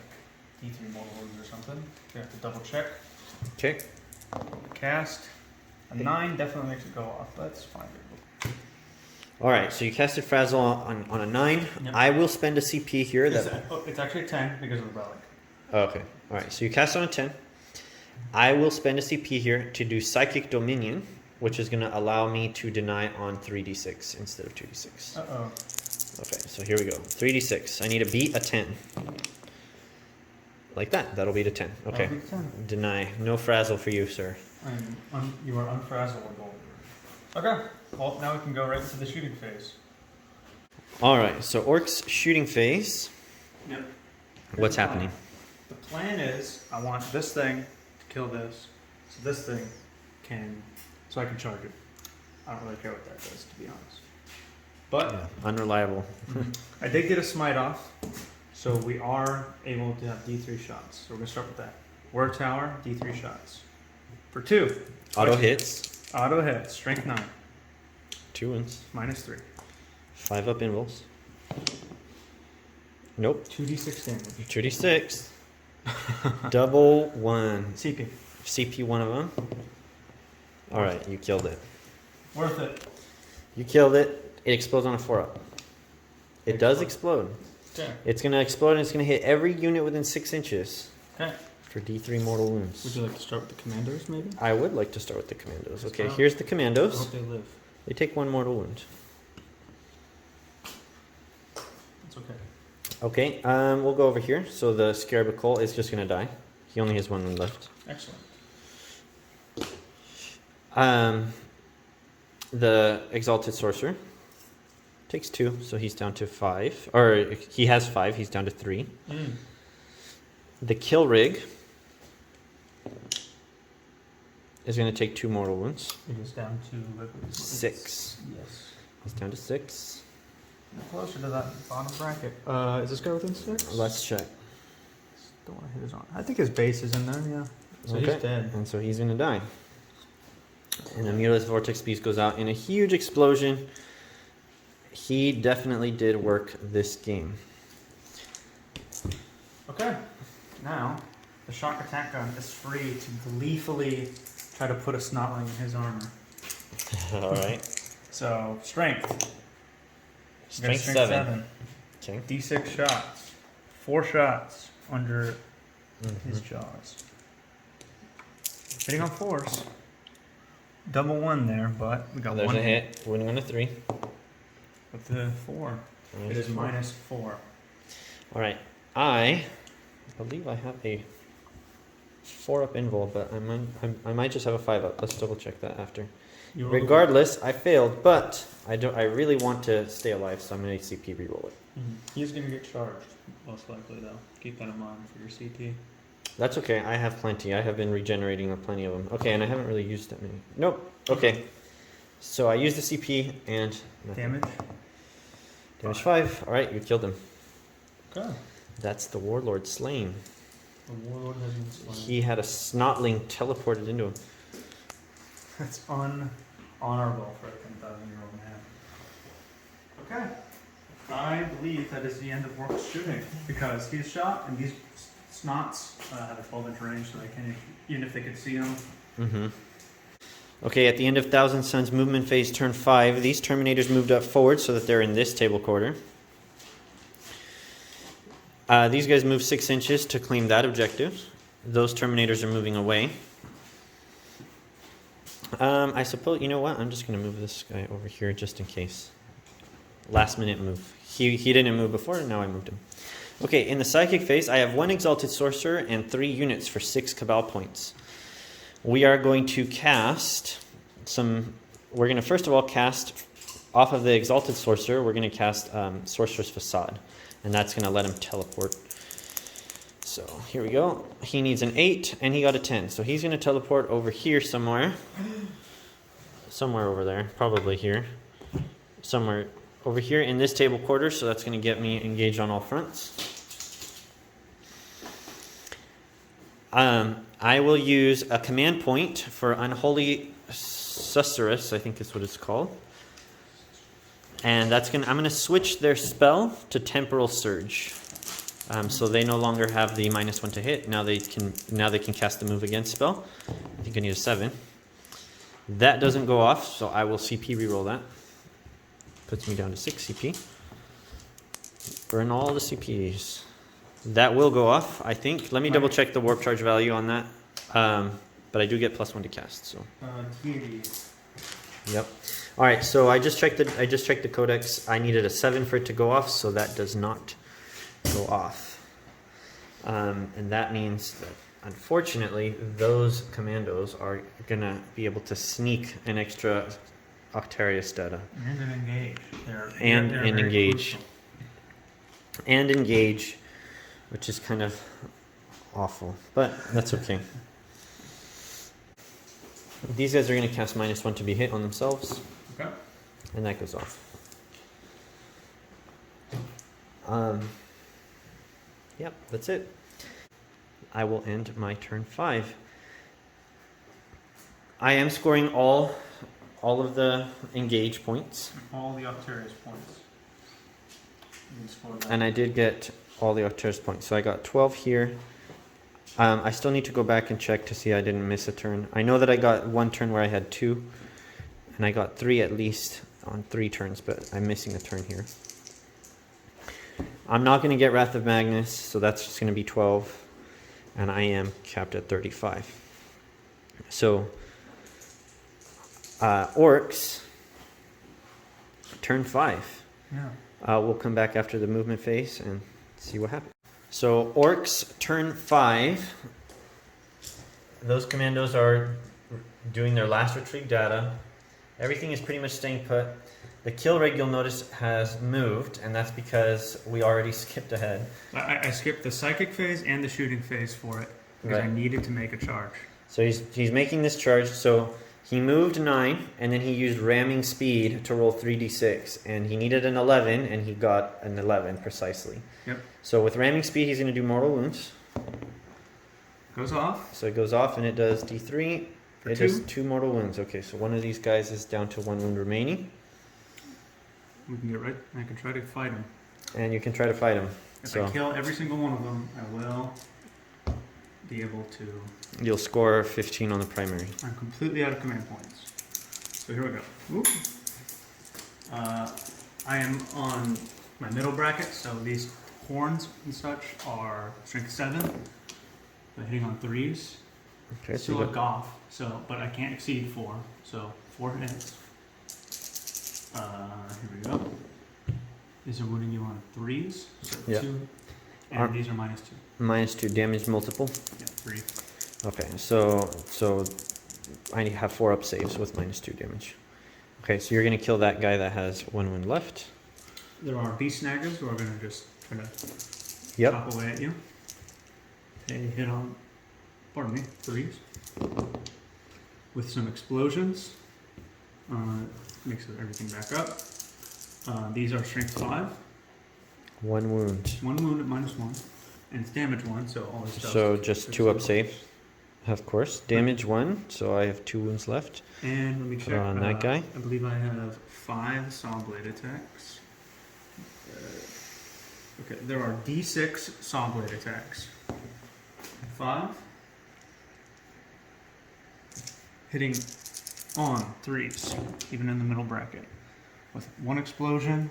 D3 mortal wounds or something. You have to double check. Okay. Cast. A 9 definitely makes it go off, but that's fine. All right, so you casted Frazzle on a 9. Yep. I will spend a CP here. It's actually a 10 because of the relic. Okay. All right, so you cast on a 10. I will spend a CP here to do Psychic Dominion, which is going to allow me to deny on 3d6 instead of 2d6. Uh-oh. Okay, so here we go. 3d6. I need to beat a 10. Like that. That'll beat a 10. Okay. That'll beat a 10. Deny. No Frazzle for you, sir. You are unfrazzleable. Okay. Well, now we can go right into the shooting phase. All right, so Orc's shooting phase. Yep. What's happening? The plan is I want this thing to kill this, so this thing so I can charge it. I don't really care what that does, to be honest. But Yeah, unreliable. I did get a smite off, so we are able to have D3 shots. So we're going to start with that. War Tower, D3 shots. For 2. Auto hits. Auto hit, strength 9, 2 wins. -3. 5 up invulns. Nope. 2d6 damage. 2d6. Double 1. CP. CP one of them. All right, you killed it. Worth it. You killed it. It explodes on a 4-up. It does explode. Okay. It's going to explode and it's going to hit every unit within 6 inches Okay. for D3 mortal wounds. Would you like to start with the commandos, maybe? I would like to start with the commandos. Okay, Well, here's the I commandos. hope they live. They take 1 mortal wound. It's okay. Okay, we'll go over here. So the Scarabacole is just going to die. He only has 1 wound left. Excellent. The Exalted Sorcerer takes 2, so he's down to 5. Or he has 5, he's down to 3. The Kill Rig is going to take 2 mortal wounds. It is down to 6. Yes. He's down to 6. Closer to that bottom bracket. Is this guy within 6? Let's check. Don't want to hit his arm. I think his base is in there, yeah. So Okay. he's dead. And so he's going to die. And the Mutalisk Vortex Beast goes out in a huge explosion. He definitely did work this game. Okay. Now, the shock attack gun is free to gleefully try to put a snotling in his armor. All right. So, strength. Strength 7. Okay. D6 shots. 4 shots under his jaws. Hitting on 4s. Double 1 there, but we got There's 1 a hit. Winning on a 3. with the 4. It is minus 4. All right. I believe I have a 4-up invul, but I might just have a 5-up. Let's double check that after. Regardless, I failed, but I really want to stay alive, so I'm going to CP reroll it. He's going to get charged, most likely, though. Keep that in mind for your CP. That's okay. I have plenty. I have been regenerating plenty of them. Okay, and I haven't really used that many. Nope. Okay. So I used the CP and... Damage? Damage 5. All right, you killed him. Okay. That's the Warlord slain. The Warlord has been slain. He had a Snotling teleported into him. That's unhonorable for a 10,000-year-old man. Okay. I believe that is the end of Orks shooting, because he's shot, and these snots have a 12-inch range, so they can, even if they could see him. Okay, at the end of Thousand Suns movement phase turn 5, these Terminators moved up forward so that they're in this table quarter. These guys move 6 inches to claim that objective. Those Terminators are moving away. I suppose, you know what? I'm just going to move this guy over here just in case. Last minute move. He didn't move before, now I moved him. Okay, in the Psychic phase, I have 1 Exalted Sorcerer and 3 units for 6 Cabal points. We are going to cast some... We're going to first of all cast, off of the Exalted Sorcerer, we're going to cast Sorcerer's Facade. And that's going to let him teleport. So, here we go. He needs an 8, and he got a 10. So he's going to teleport over here somewhere. Somewhere over there. Probably here. Somewhere over here in this table quarter. So that's going to get me engaged on all fronts. I will use a command point for Unholy Susurrus, I think is what it's called. And that's I'm going to switch their spell to Temporal Surge. So they no longer have the -1 to hit. Now they can cast the move against spell. I think I need a 7. That doesn't go off, so I will CP reroll that. Puts me down to 6 CP. Burn all the CPs. That will go off, I think. Let me double check the warp charge value on that. But I do get +1 to cast. So. Yep. All right. So I just checked the codex. I needed a 7 for it to go off, so that does not go off. And that means that unfortunately those commandos are gonna be able to sneak an extra Octarius data. And an engage. And they're engage. crucial. And engage, which is kind of awful, but that's okay. These guys are going to cast -1 to be hit on themselves. Okay. And that goes off. Yep, that's it. I will end my turn 5. I am scoring all of the engage points. All the Octarius points. You can score that. And I did get all the Octarius points. So I got 12 here. I still need to go back and check to see I didn't miss a turn. I know that I got 1 turn where I had 2. And I got 3 at least on 3 turns, but I'm missing a turn here. I'm not going to get Wrath of Magnus, so that's just going to be 12. And I am capped at 35. So, Orks, turn 5. Yeah. We'll come back after the movement phase and see what happens. So Orks turn 5. Those commandos are doing their last retrieve data. Everything is pretty much staying put. The kill rig, you'll notice, has moved, and that's because we already skipped ahead. I skipped the psychic phase and the shooting phase for it because I needed to make a charge. So he's making this charge. So he moved 9, and then he used ramming speed to roll 3d6, and he needed an 11, and he got an 11 precisely. Yep. So with ramming speed, he's going to do mortal wounds. Goes off. So it goes off, and it does d3. For it 2. does 2 mortal wounds. Okay, so one of these guys is down to 1 wound remaining. We can get right. I can try to fight him. And you can try to fight him. If I kill every single one of them, I will be able to. You'll score 15 on the primary. I'm completely out of command points. So here we go. Oop. I am on my middle bracket, so these horns and such are strength 7. I'm hitting on 3s. Okay, so Still a Goff, but I can't exceed 4. So 4 hits. Here we go. These are wounding you on 3s. So 2. And these are -2. -2 damage multiple. Yeah, 3. Okay, so I have 4 up saves with -2 damage. Okay, so you're gonna kill that guy that has 1 wound left. There are beast snaggers who are gonna just try to chop away at you. They hit on, pardon me, 3s. With some explosions. Makes everything back up. These are strength 5. 1 wound. 1 wound at -1. And it's damage 1, so all this stuff. So just 2 up saves. Of course. Damage 1, so I have 2 wounds left. And let me check on that guy. I believe I have 5 saw blade attacks. Okay, there are D6 saw blade attacks. 5. Hitting on 3s, even in the middle bracket. With 1 explosion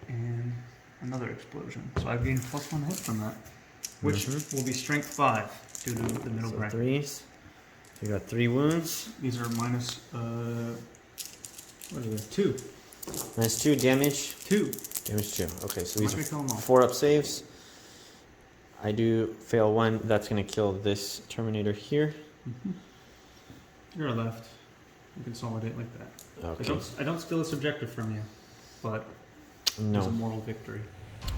and another explosion. So I've gained +1 hit from that. Which will be strength 5 due to the middle bracket. 3s. You got 3 wounds. These are minus, what is it? 2. -2 damage. 2. Damage 2. Okay, so these kill them all. are 4 up saves. I do fail 1. That's going to kill this Terminator here. You're left. You consolidate like that. Okay. I don't steal a subjective from you, but it's a No. moral victory.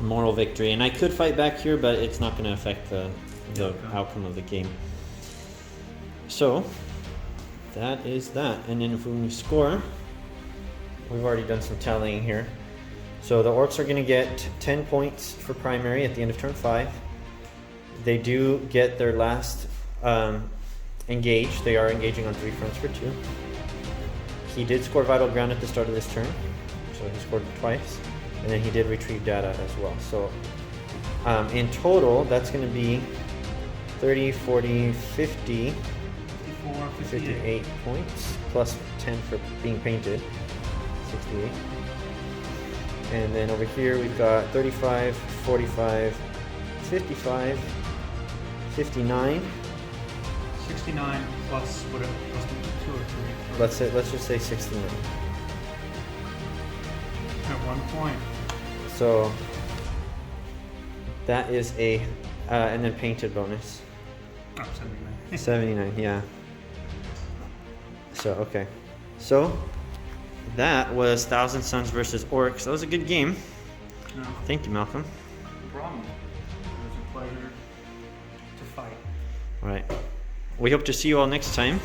Moral victory. And I could fight back here, but it's not going to affect the outcome of the game. So, that is that. And then if we score, we've already done some tallying here. So the Orks are going to get 10 points for primary at the end of turn 5. They do get their last engage. They are engaging on 3 fronts for 2. He did score vital ground at the start of this turn, so he scored twice. And then he did retrieve data as well. So in total, that's going to be 30, 40, 50, 54, 58 points, plus 10 for being painted, 68. And then over here we've got 35, 45, 55, 59. 69 plus whatever, plus 2 or 3. Let's just say 69. At 1 point. So that is a and then painted bonus. Oh, 79. 79, yeah. So okay. So that was Thousand Suns versus Orks. That was a good game. No, Thank you, Malcolm. no problem. It was a pleasure to fight. All right. We hope to see you all next time.